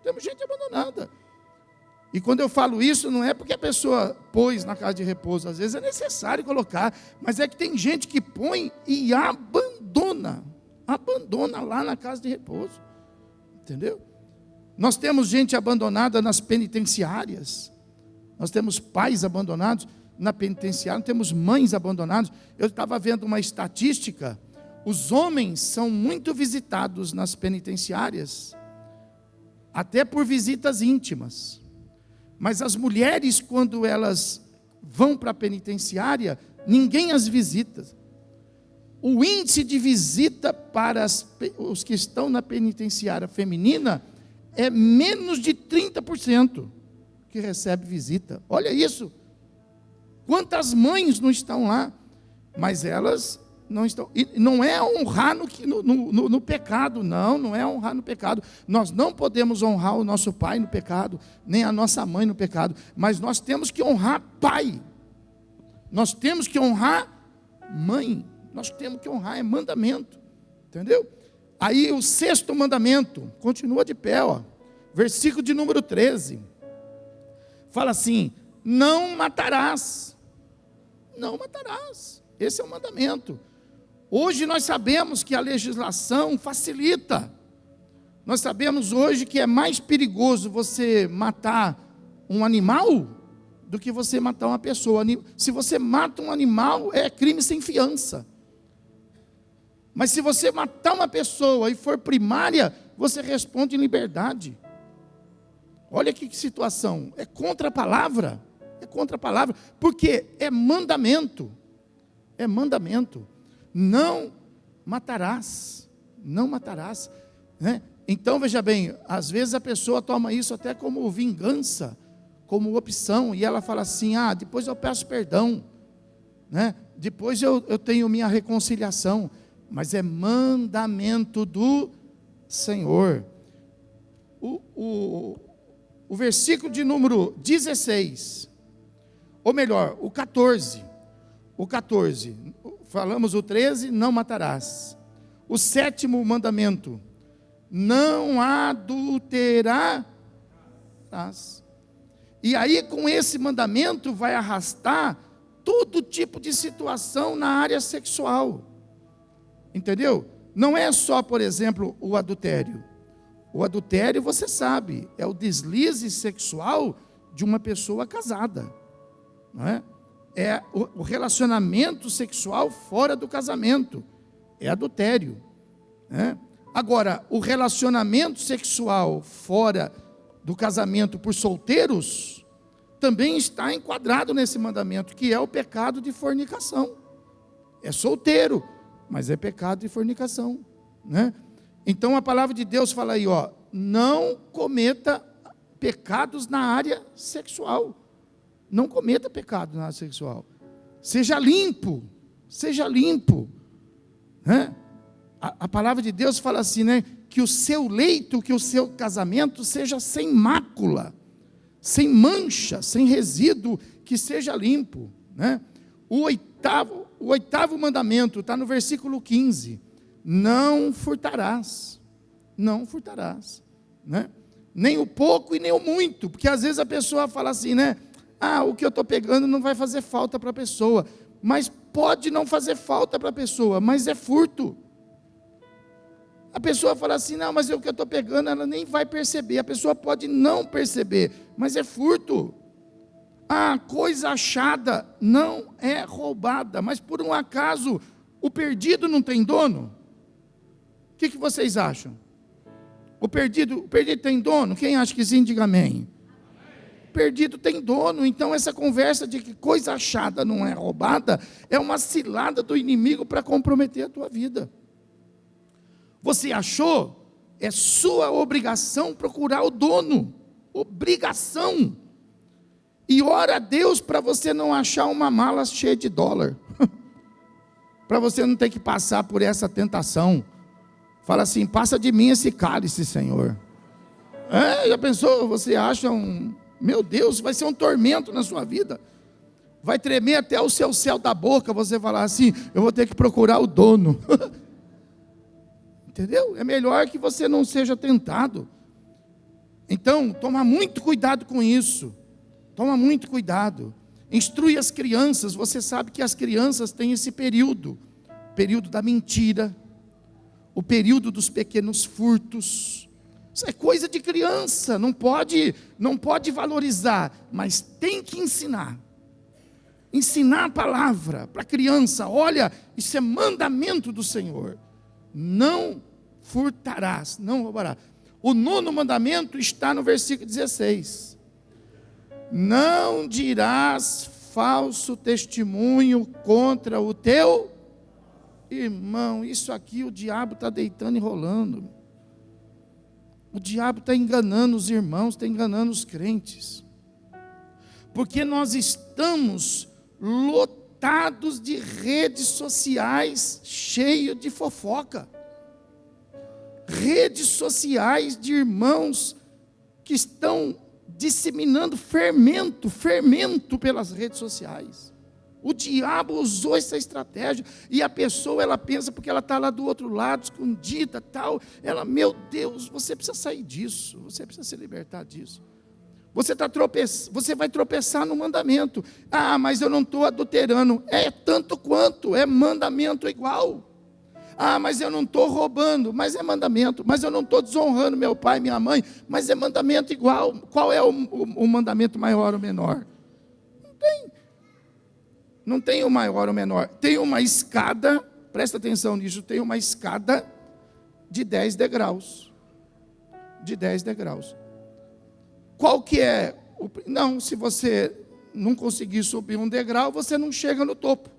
Temos gente abandonada. E quando eu falo isso, não é porque a pessoa pôs na casa de repouso. Às vezes é necessário colocar. Mas é que tem gente que põe e abandona. Abandona lá na casa de repouso. Entendeu? Nós temos gente abandonada nas penitenciárias. Nós temos pais abandonados na penitenciária. Temos mães abandonadas. Eu estava vendo uma estatística. Os homens são muito visitados nas penitenciárias. Até por visitas íntimas. Mas as mulheres, quando elas vão para a penitenciária, ninguém as visita. O índice de visita para os que estão na penitenciária feminina é menos de 30% que recebe visita. Olha isso. Quantas mães não estão lá, mas elas não estão. E não é honrar no pecado, não é honrar no pecado. Nós não podemos honrar o nosso pai no pecado, nem a nossa mãe no pecado, mas nós temos que honrar pai. Nós temos que honrar mãe. Nós temos que honrar, é mandamento. Entendeu? Aí o 6º mandamento, continua de pé, ó. Versículo de número 13. Fala assim: não matarás. Não matarás. Esse é o mandamento. Hoje nós sabemos que a legislação facilita. Nós sabemos hoje que é mais perigoso você matar um animal do que você matar uma pessoa. Se você mata um animal, é crime sem fiança. Mas se você matar uma pessoa e for primária, você responde em liberdade. Olha que situação, é contra a palavra, porque é mandamento, não matarás, né? Então veja bem, às vezes a pessoa toma isso até como vingança, como opção, e ela fala assim, depois eu peço perdão, né? Depois eu tenho minha reconciliação, mas é mandamento do Senhor. O versículo de número 16, ou melhor, o 14, falamos o 13, não matarás. O 7º mandamento, não adulterarás. E aí com esse mandamento vai arrastar todo tipo de situação na área sexual, entendeu? Não é só, por exemplo, o adultério. O adultério, você sabe, é o deslize sexual de uma pessoa casada, não é? É o relacionamento sexual fora do casamento, é adultério, né? Agora, o relacionamento sexual fora do casamento por solteiros também está enquadrado nesse mandamento, que é o pecado de fornicação. É solteiro, mas é pecado de fornicação, né? Então a palavra de Deus fala aí, não cometa pecados na área sexual. Não cometa pecado na área sexual. Seja limpo, né? A palavra de Deus fala assim, né? Que o seu leito, que o seu casamento seja sem mácula, sem mancha, sem resíduo, que seja limpo, né? O oitavo mandamento está no versículo 15. Não furtarás, né? Nem o pouco e nem o muito, porque às vezes a pessoa fala assim, né? O que eu estou pegando não vai fazer falta para a pessoa, mas pode não fazer falta para a pessoa, mas é furto. A pessoa fala assim, não, mas o que eu estou pegando, ela nem vai perceber, a pessoa pode não perceber, mas é furto. A coisa achada não é roubada, mas por um acaso, o perdido não tem dono? O que vocês acham? O perdido tem dono? Quem acha que sim, diga amém. O perdido tem dono. Então essa conversa de que coisa achada não é roubada é uma cilada do inimigo para comprometer a tua vida. Você achou? É sua obrigação procurar o dono. Obrigação. E ora a Deus para você não achar uma mala cheia de dólar. Para você não ter que passar por essa tentação. Fala assim, passa de mim esse cálice, Senhor. Já pensou, você acha meu Deus, vai ser um tormento na sua vida. Vai tremer até o seu céu da boca, você falar assim, eu vou ter que procurar o dono. Entendeu? É melhor que você não seja tentado. Então, toma muito cuidado com isso. Toma muito cuidado. Instrui as crianças, você sabe que as crianças têm esse período da mentira, o período dos pequenos furtos. Isso é coisa de criança, não pode valorizar, mas tem que ensinar a palavra para a criança. Olha, isso é mandamento do Senhor. Não furtarás, não roubarás. O 9º mandamento está no versículo 16. Não dirás falso testemunho contra o teu irmão. Isso aqui o diabo está deitando e rolando. O diabo está enganando os irmãos, está enganando os crentes. Porque nós estamos lotados de redes sociais cheios de fofoca. Redes sociais de irmãos que estão disseminando fermento pelas redes sociais. O diabo usou essa estratégia, e a pessoa, ela pensa, porque ela está lá do outro lado, escondida, tal, ela, meu Deus, você precisa sair disso, você precisa se libertar disso. Você vai tropeçar no mandamento. Mas eu não estou adulterando. É tanto quanto, é mandamento igual. Mas eu não estou roubando, mas é mandamento. Mas eu não estou desonrando meu pai e minha mãe, mas é mandamento igual. Qual é o mandamento maior ou menor? Não tem o maior ou menor. Tem uma escada presta atenção nisso, tem uma escada de 10 degraus. De 10 degraus. Qual que é? Não, se você não conseguir subir um degrau, você não chega no topo.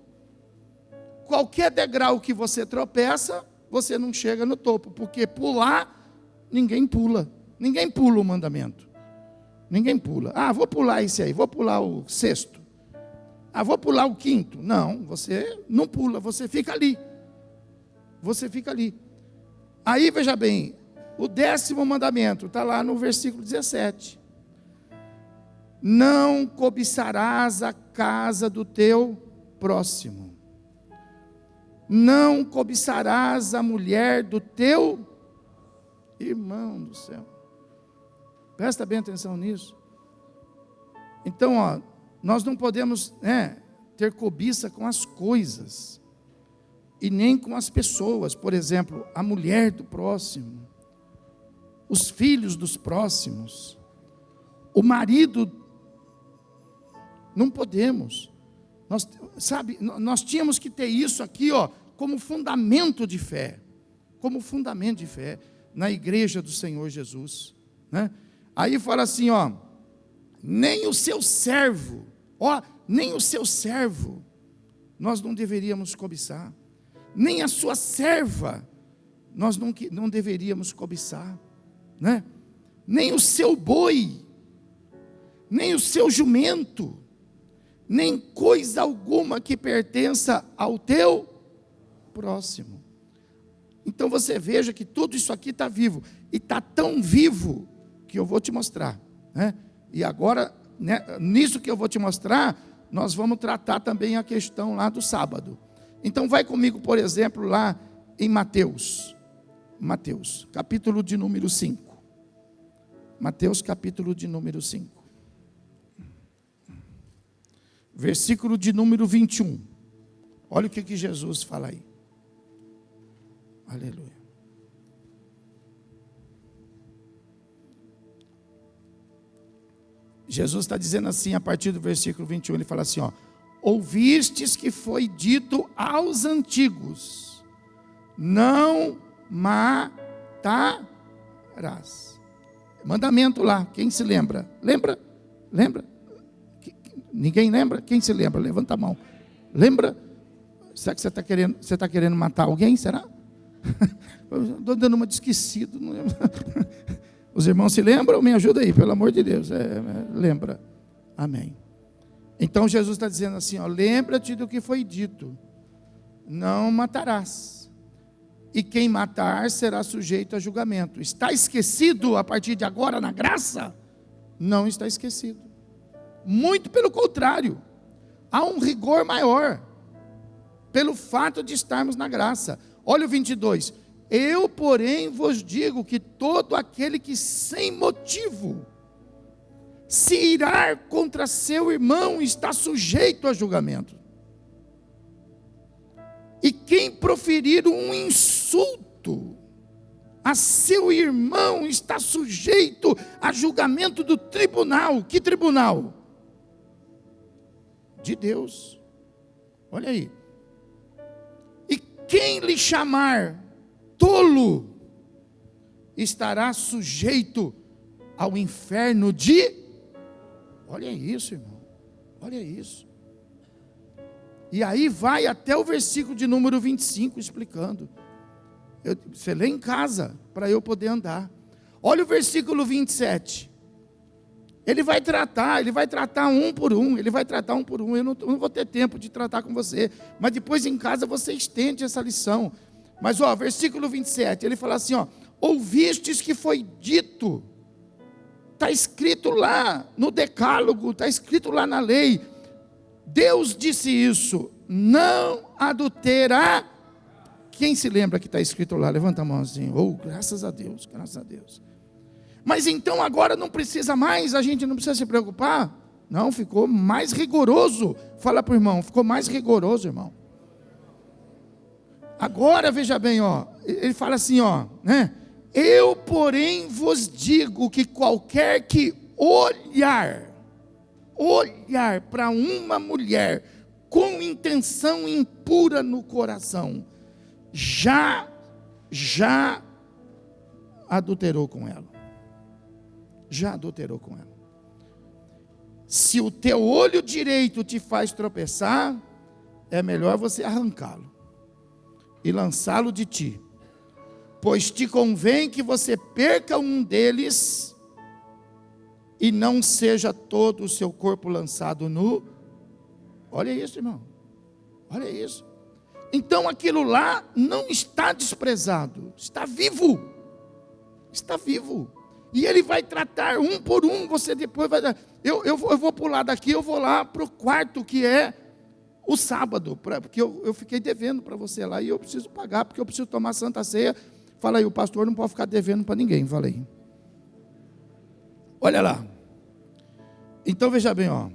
Qualquer degrau que você tropeça, você não chega no topo, porque pular, ninguém pula. Ninguém pula o mandamento. Ninguém pula. Ah, vou pular esse aí, vou pular o sexto. Ah, vou pular o quinto. Não, você não pula, você fica ali. Você fica ali. Aí, veja bem, o 10º mandamento está lá no versículo 17. Não cobiçarás a casa do teu próximo. Não cobiçarás a mulher do teu irmão do céu. Presta bem atenção nisso. Então, nós não podemos ter cobiça com as coisas e nem com as pessoas. Por exemplo, a mulher do próximo, os filhos dos próximos, o marido. Não podemos. Nós tínhamos que ter isso aqui, como fundamento de fé. Como fundamento de fé na igreja do Senhor Jesus, né? Aí fala assim, nem o seu servo, nem o seu servo, nós não deveríamos cobiçar. Nem a sua serva, nós não deveríamos cobiçar, né? Nem o seu boi, nem o seu jumento, nem coisa alguma que pertença ao teu próximo. Então você veja que tudo isso aqui está vivo, e está tão vivo, que eu vou te mostrar, né? E agora, nisso que eu vou te mostrar, nós vamos tratar também a questão lá do sábado. Então vai comigo, por exemplo, lá em Mateus, capítulo de número 5. Mateus, capítulo de número 5. Versículo de número 21. Olha o que Jesus fala aí. Aleluia. Jesus está dizendo assim, a partir do versículo 21, ele fala assim, ouvistes que foi dito aos antigos, não matarás. Mandamento lá, quem se lembra? Lembra? Ninguém lembra? Quem se lembra? Levanta a mão. Lembra? Será que você está querendo matar alguém? Será? Estou dando uma de esquecido. Não lembro. Os irmãos se lembram? Me ajuda aí, pelo amor de Deus. Lembra. Amém. Então Jesus está dizendo assim, lembra-te do que foi dito. Não matarás. E quem matar será sujeito a julgamento. Está esquecido a partir de agora na graça? Não está esquecido. Muito pelo contrário. Há um rigor maior. Pelo fato de estarmos na graça. Olha o 22. Eu, porém, vos digo que todo aquele que sem motivo se irar contra seu irmão está sujeito a julgamento. E quem proferir um insulto a seu irmão está sujeito a julgamento do tribunal. Que tribunal? De Deus. Olha aí. E quem lhe chamar tolo estará sujeito ao inferno de... Olha isso, irmão. Olha isso. E aí vai até o versículo de número 25 explicando. Você lê em casa para eu poder andar. Olha o versículo 27. Ele vai tratar um por um. Eu não vou ter tempo de tratar com você. Mas depois em casa você estende essa lição. Mas versículo 27, ele fala assim, ouvistes que foi dito, está escrito lá no decálogo, está escrito lá na lei, Deus disse isso, não adulterará. Quem se lembra que está escrito lá? Levanta a mão assim, graças a Deus, graças a Deus. Mas então agora não precisa mais, a gente não precisa se preocupar? Não, ficou mais rigoroso. Fala para o irmão, ficou mais rigoroso, irmão. Agora, veja bem, ele fala assim, eu, porém, vos digo que qualquer que olhar para uma mulher com intenção impura no coração, já adulterou com ela. Já adulterou com ela. Se o teu olho direito te faz tropeçar, é melhor você arrancá-lo e lançá-lo de ti, pois te convém que você perca um deles e não seja todo o seu corpo lançado nu. Olha isso, irmão, olha isso. Então aquilo lá não está desprezado, está vivo, e ele vai tratar um por um. Você depois vai dar, eu vou pular daqui, eu vou lá para o quarto, que é o sábado, porque eu fiquei devendo para você lá, e eu preciso pagar, porque eu preciso tomar Santa Ceia. Fala aí, o pastor não pode ficar devendo para ninguém, falei. Olha lá. Então veja bem, ó.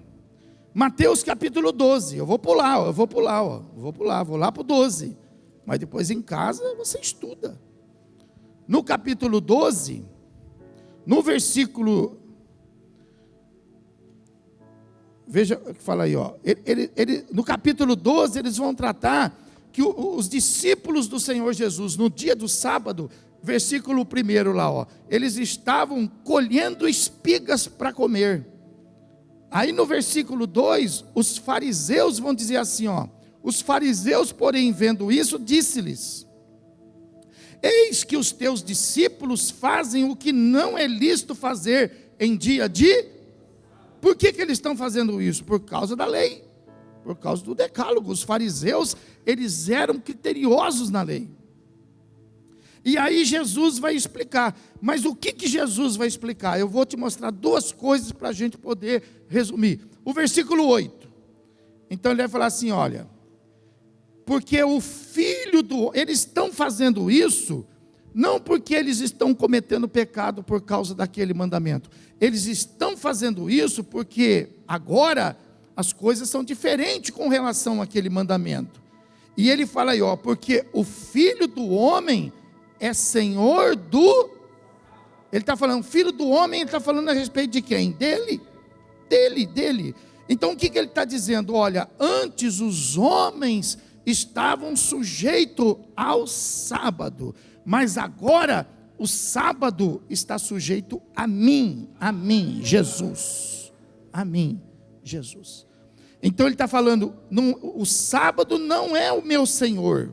Mateus capítulo 12, eu vou pular, vou lá para o 12, mas depois em casa você estuda. No capítulo 12, no versículo, veja o que fala aí, ó. No capítulo 12, eles vão tratar que os discípulos do Senhor Jesus, no dia do sábado, versículo 1 lá, ó, eles estavam colhendo espigas para comer. Aí no versículo 2, os fariseus vão dizer assim, ó: os fariseus, porém, vendo isso, disse-lhes: eis que os teus discípulos fazem o que não é lícito fazer em dia de... Por que eles estão fazendo isso? Por causa da lei, por causa do decálogo. Os fariseus, eles eram criteriosos na lei. E aí Jesus vai explicar. Mas o que Jesus vai explicar? Eu vou te mostrar duas coisas para a gente poder resumir. O versículo 8. Então ele vai falar assim, olha: porque o filho do... Eles estão fazendo isso, não porque eles estão cometendo pecado por causa daquele mandamento. Eles estão fazendo isso porque agora as coisas são diferentes com relação àquele mandamento. E ele fala aí, ó: porque o filho do homem é senhor do... Ele está falando, filho do homem, ele está falando a respeito de quem? Dele. Então o que ele está dizendo? Olha, antes os homens estavam sujeitos ao sábado, mas agora o sábado está sujeito a mim, Jesus. A mim, Jesus. Então ele está falando, o sábado não é o meu Senhor.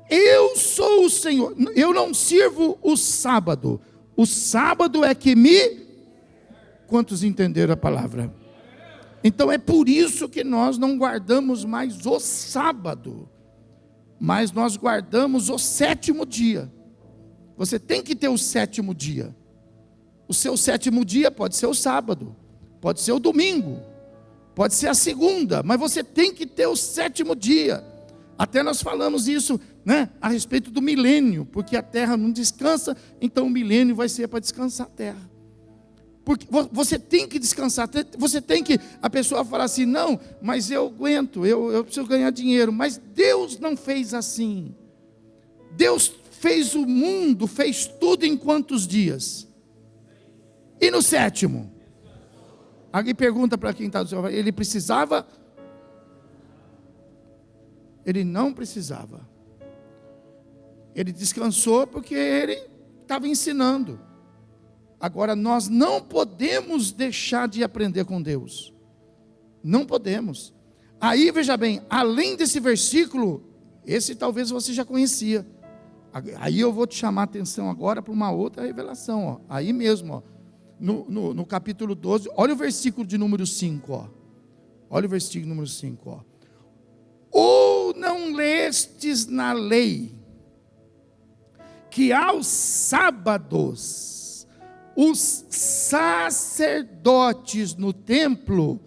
Eu sou o Senhor, eu não sirvo o sábado é que me... Quantos entenderam a palavra? Então é por isso que nós não guardamos mais o sábado, mas nós guardamos o sétimo dia. Você tem que ter o sétimo dia. O seu sétimo dia pode ser o sábado, pode ser o domingo, pode ser a segunda, mas você tem que ter o sétimo dia. Até nós falamos isso, né, a respeito do milênio, porque a terra não descansa, então o milênio vai ser para descansar a terra. Porque você tem que descansar, você tem que... A pessoa fala assim, não, mas eu aguento, eu preciso ganhar dinheiro. Mas Deus não fez assim. Deus fez o mundo, fez tudo em quantos dias? E no sétimo? Alguém pergunta para quem está do seu lado, ele precisava? Ele não precisava. Ele descansou porque ele estava ensinando. Agora, nós não podemos deixar de aprender com Deus. Não podemos. Aí, veja bem, além desse versículo, esse talvez você já conhecia. Aí eu vou te chamar a atenção agora para uma outra revelação. Ó. Aí mesmo, ó, no capítulo 12, olha o versículo de número 5. Ó. Olha o versículo número 5. Ó. Ou não lestes na lei que aos sábados os sacerdotes no templo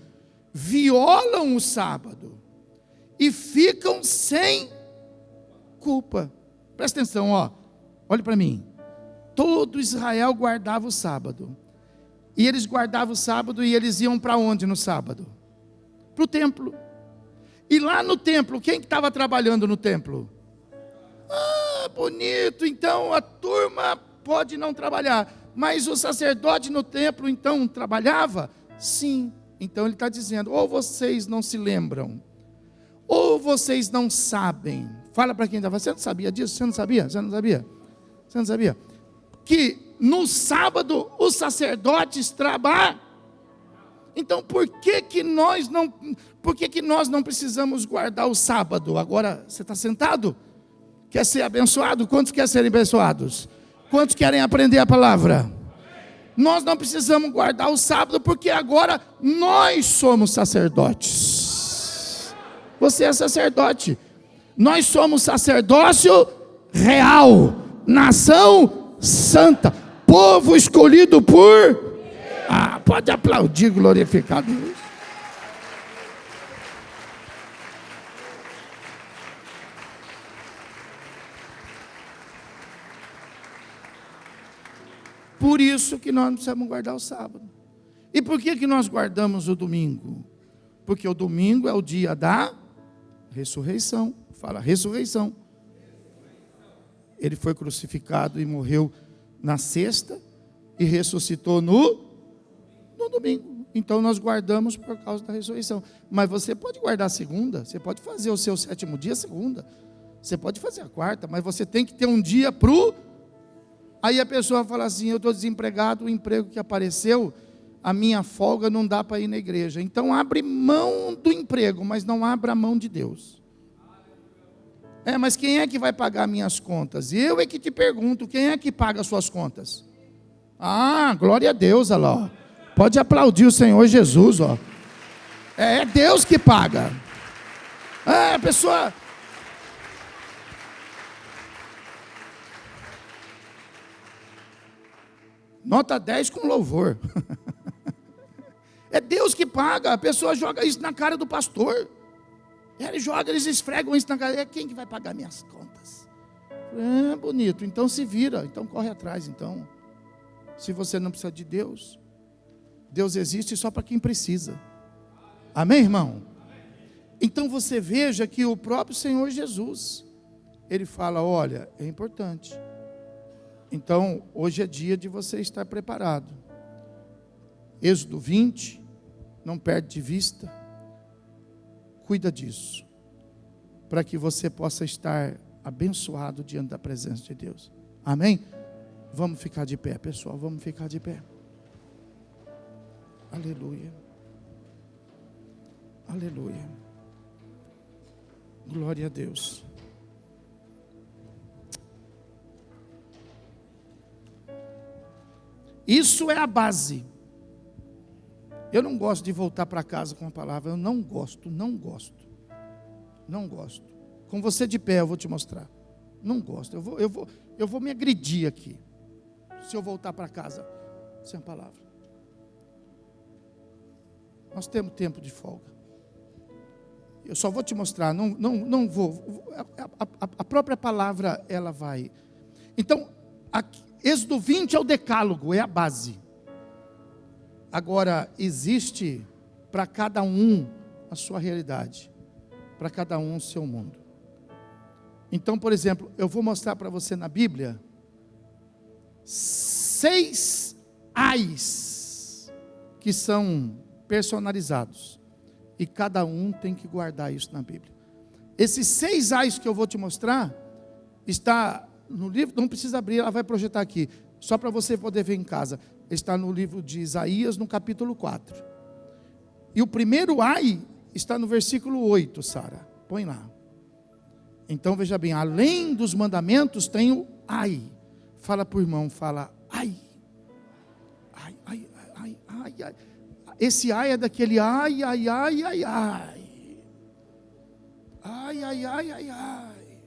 violam o sábado e ficam sem culpa? Presta atenção, ó. Olhe para mim. Todo Israel guardava o sábado. E eles guardavam o sábado e eles iam para onde no sábado? Para o templo. E lá no templo, quem estava trabalhando no templo? Ah, bonito, então a turma pode não trabalhar, mas o sacerdote no templo então trabalhava? Sim. Então ele está dizendo, ou vocês não se lembram, ou vocês não sabem, Fala para quem está falando, você não sabia disso? Você não sabia? Você não sabia? Você não sabia? Que no sábado os sacerdotes trabalham. Então por que nós não precisamos guardar o sábado? Agora você está sentado? Quer ser abençoado? Quantos querem ser abençoados? Quantos querem aprender a palavra? Nós não precisamos guardar o sábado, porque agora nós somos sacerdotes. Você é sacerdote. Nós somos sacerdócio real, nação santa, povo escolhido por... pode aplaudir, glorificar a Deus. Por isso que nós não precisamos guardar o sábado. E por que nós guardamos o domingo? Porque o domingo é o dia da ressurreição. Fala, ressurreição. Ele foi crucificado e morreu na sexta e ressuscitou no domingo. Então nós guardamos por causa da ressurreição. Mas você pode guardar a segunda, você pode fazer o seu sétimo dia segunda, você pode fazer a quarta, mas você tem que ter um dia Aí a pessoa fala assim, eu estou desempregado, o emprego que apareceu, a minha folga não dá para ir na igreja. Então abre mão do emprego, mas não abra mão de Deus. Mas quem é que vai pagar minhas contas? Eu é que te pergunto, quem é que paga as suas contas? Glória a Deus, olha lá. Pode aplaudir o Senhor Jesus, ó. É Deus que paga. A pessoa... Nota 10 com louvor. É Deus que paga. A pessoa joga isso na cara do pastor. Eles esfregam isso na cara. É quem que vai pagar minhas contas? Bonito. Então se vira. Então corre atrás. Então, se você não precisa de Deus, Deus existe só para quem precisa. Amém, irmão? Então você veja que o próprio Senhor Jesus, Ele fala, olha, é importante. Então, hoje é dia de você estar preparado. Êxodo 20, não perde de vista. Cuida disso, para que você possa estar abençoado diante da presença de Deus. Amém? Vamos ficar de pé, pessoal, vamos ficar de pé. Aleluia. Aleluia. Glória a Deus. Isso é a base. Eu não gosto de voltar para casa com a palavra. Eu não gosto. Com você de pé eu vou te mostrar. Não gosto. Eu vou me agredir aqui, se eu voltar para casa sem a palavra. Nós temos tempo de folga. Eu só vou te mostrar. Não vou. A própria palavra ela vai. Então, aqui, Êxodo 20 é o decálogo, é a base. Agora, existe para cada um a sua realidade, para cada um o seu mundo. Então, por exemplo, eu vou mostrar para você na Bíblia 6 ais que são personalizados, e cada um tem que guardar isso na Bíblia. Esses 6 ais que eu vou te mostrar está no livro, não precisa abrir, ela vai projetar aqui, só para você poder ver em casa. Está no livro de Isaías, no capítulo 4. E o primeiro ai está no versículo 8, Sara. Põe lá. Então veja bem, além dos mandamentos tem o ai. Fala para o irmão, fala ai. Ai, ai, ai, ai, ai. Esse ai é daquele ai, ai, ai, ai, ai. Ai, ai, ai, ai, ai.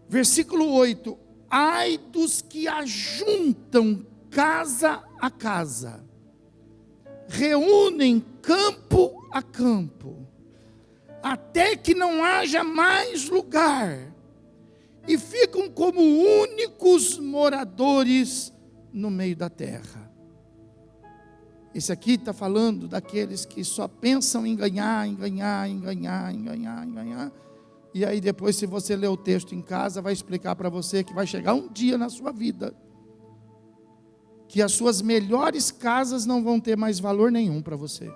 Versículo 8. Ai dos que ajuntam casa a casa, reúnem campo a campo, até que não haja mais lugar, e ficam como únicos moradores no meio da terra. Esse aqui está falando daqueles que só pensam em ganhar, em ganhar, em ganhar, em ganhar, em ganhar. E aí depois, se você ler o texto em casa, vai explicar para você que vai chegar um dia na sua vida que as suas melhores casas não vão ter mais valor nenhum para você.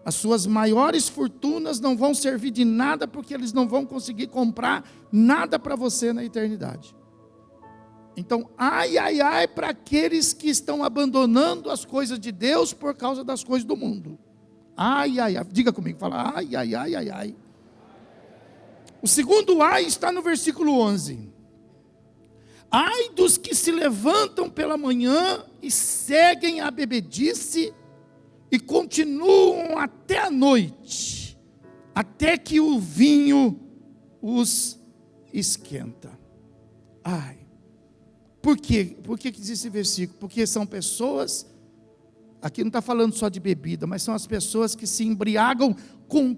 As suas maiores fortunas não vão servir de nada, porque eles não vão conseguir comprar nada para você na eternidade. Então, ai, ai, ai, para aqueles que estão abandonando as coisas de Deus por causa das coisas do mundo. Ai, ai, ai, diga comigo, fala, ai, ai, ai, ai, ai. O segundo ai está no versículo 11. Ai dos que se levantam pela manhã e seguem a bebedice e continuam até a noite, até que o vinho os esquenta. Ai, por quê? Por que diz esse versículo? Porque são pessoas, aqui não está falando só de bebida, mas são as pessoas que se embriagam com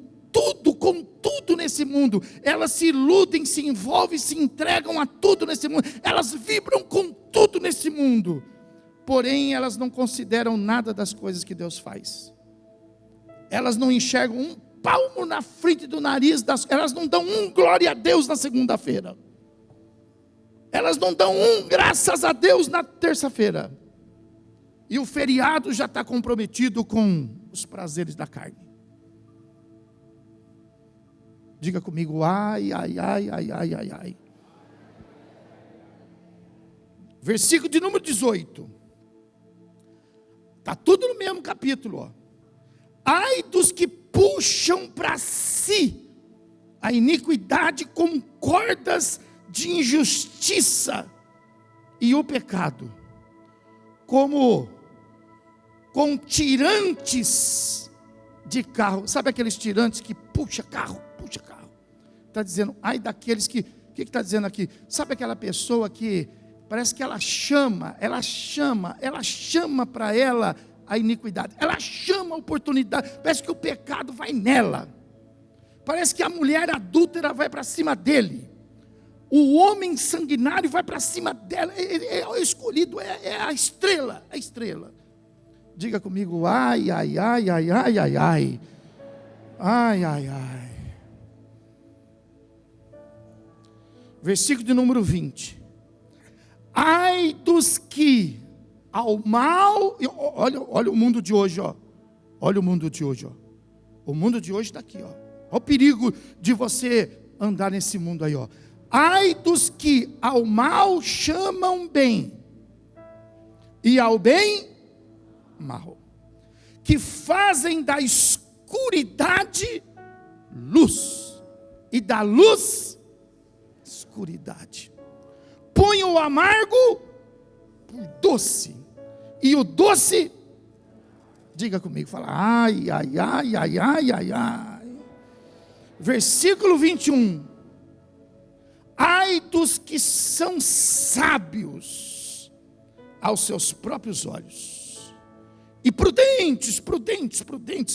tudo nesse mundo. Elas se iludem, se envolvem, se entregam a tudo nesse mundo. Elas vibram com tudo nesse mundo. Porém, elas não consideram nada das coisas que Deus faz. Elas não enxergam um palmo na frente do nariz, elas não dão glória a Deus na segunda-feira. Elas não dão graças a Deus na terça-feira. E o feriado já está comprometido com os prazeres da carne. Diga comigo, ai, ai, ai, ai, ai, ai, ai. Versículo de número 18. Está tudo no mesmo capítulo, ó. Ai dos que puxam para si a iniquidade com cordas de injustiça e o pecado, como com tirantes de carro. Sabe aqueles tirantes que puxa carro? Está dizendo, ai daqueles que, o que está dizendo aqui? Sabe aquela pessoa que parece que ela chama para ela a iniquidade, ela chama a oportunidade, parece que o pecado vai nela, parece que a mulher adúltera vai para cima dele, o homem sanguinário vai para cima dela, é o escolhido, é a estrela, diga comigo, ai, ai, ai, ai, ai, ai, ai, ai, ai, ai. Versículo de número 20. Ai dos que ao mal, olha o mundo de hoje, ó. Olha o mundo de hoje, ó. O mundo de hoje está aqui, ó. Olha o perigo de você andar nesse mundo aí, ó. Ai dos que ao mal chamam bem, e ao bem, mal. Que fazem da escuridade luz, e da luz, escuridade. Põe o amargo por doce, e o doce, diga comigo, fala, ai, ai, ai, ai, ai, ai, ai. Versículo 21. Ai dos que são sábios aos seus próprios olhos, e prudentes,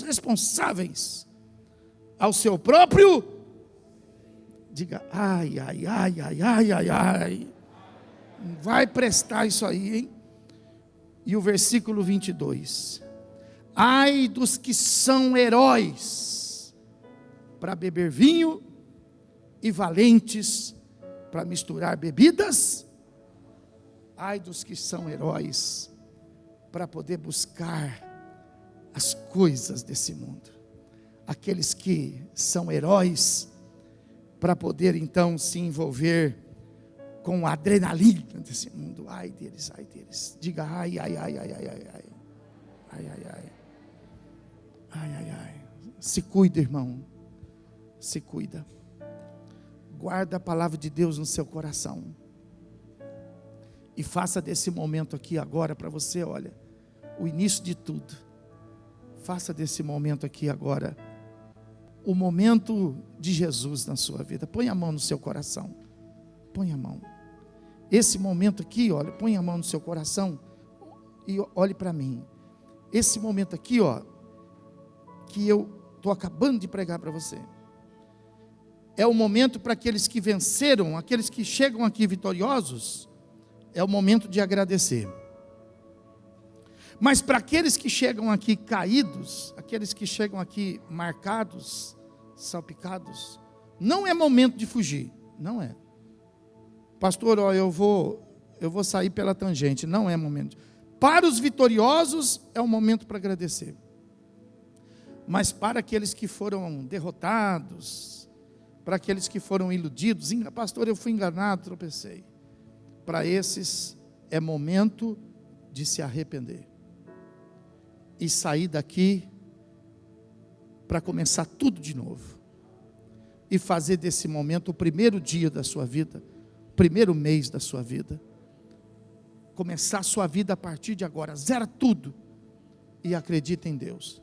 responsáveis ao seu próprio, diga, ai, ai, ai, ai, ai, ai, ai. Vai prestar isso aí, hein? E o versículo 22. Ai dos que são heróis para beber vinho e valentes para misturar bebidas. Ai dos que são heróis para poder buscar as coisas desse mundo. Aqueles que são heróis para poder então se envolver com a adrenalina desse mundo. Ai deles, ai deles. Diga ai, ai, ai, ai, ai, ai, ai. Ai, ai, ai. Ai, ai, ai. Se cuida, irmão. Se cuida. Guarda a palavra de Deus no seu coração. E faça desse momento aqui agora para você, olha, o início de tudo. Faça desse momento aqui agora o momento de Jesus na sua vida. Põe a mão no seu coração. Põe a mão. Esse momento aqui, olha, põe a mão no seu coração e olhe para mim. Esse momento aqui, ó, que eu estou acabando de pregar para você, é o momento para aqueles que venceram, aqueles que chegam aqui vitoriosos, é o momento de agradecer. Mas para aqueles que chegam aqui caídos, aqueles que chegam aqui marcados, salpicados, não é momento de fugir, não é. Pastor, ó, eu vou sair pela tangente, não é momento. Para os vitoriosos é o momento para agradecer. Mas para aqueles que foram derrotados, para aqueles que foram iludidos, pastor, eu fui enganado, tropecei. Para esses é momento de se arrepender e sair daqui para começar tudo de novo e fazer desse momento o primeiro dia da sua vida, o primeiro mês da sua vida. Começar a sua vida a partir de agora, zera tudo e acredita em Deus,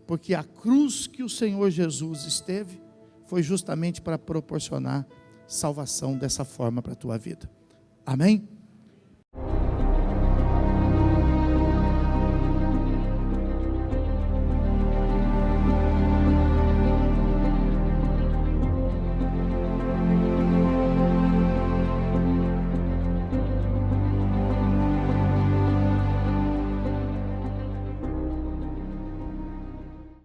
porque a cruz que o Senhor Jesus esteve foi justamente para proporcionar salvação dessa forma para a tua vida. Amém?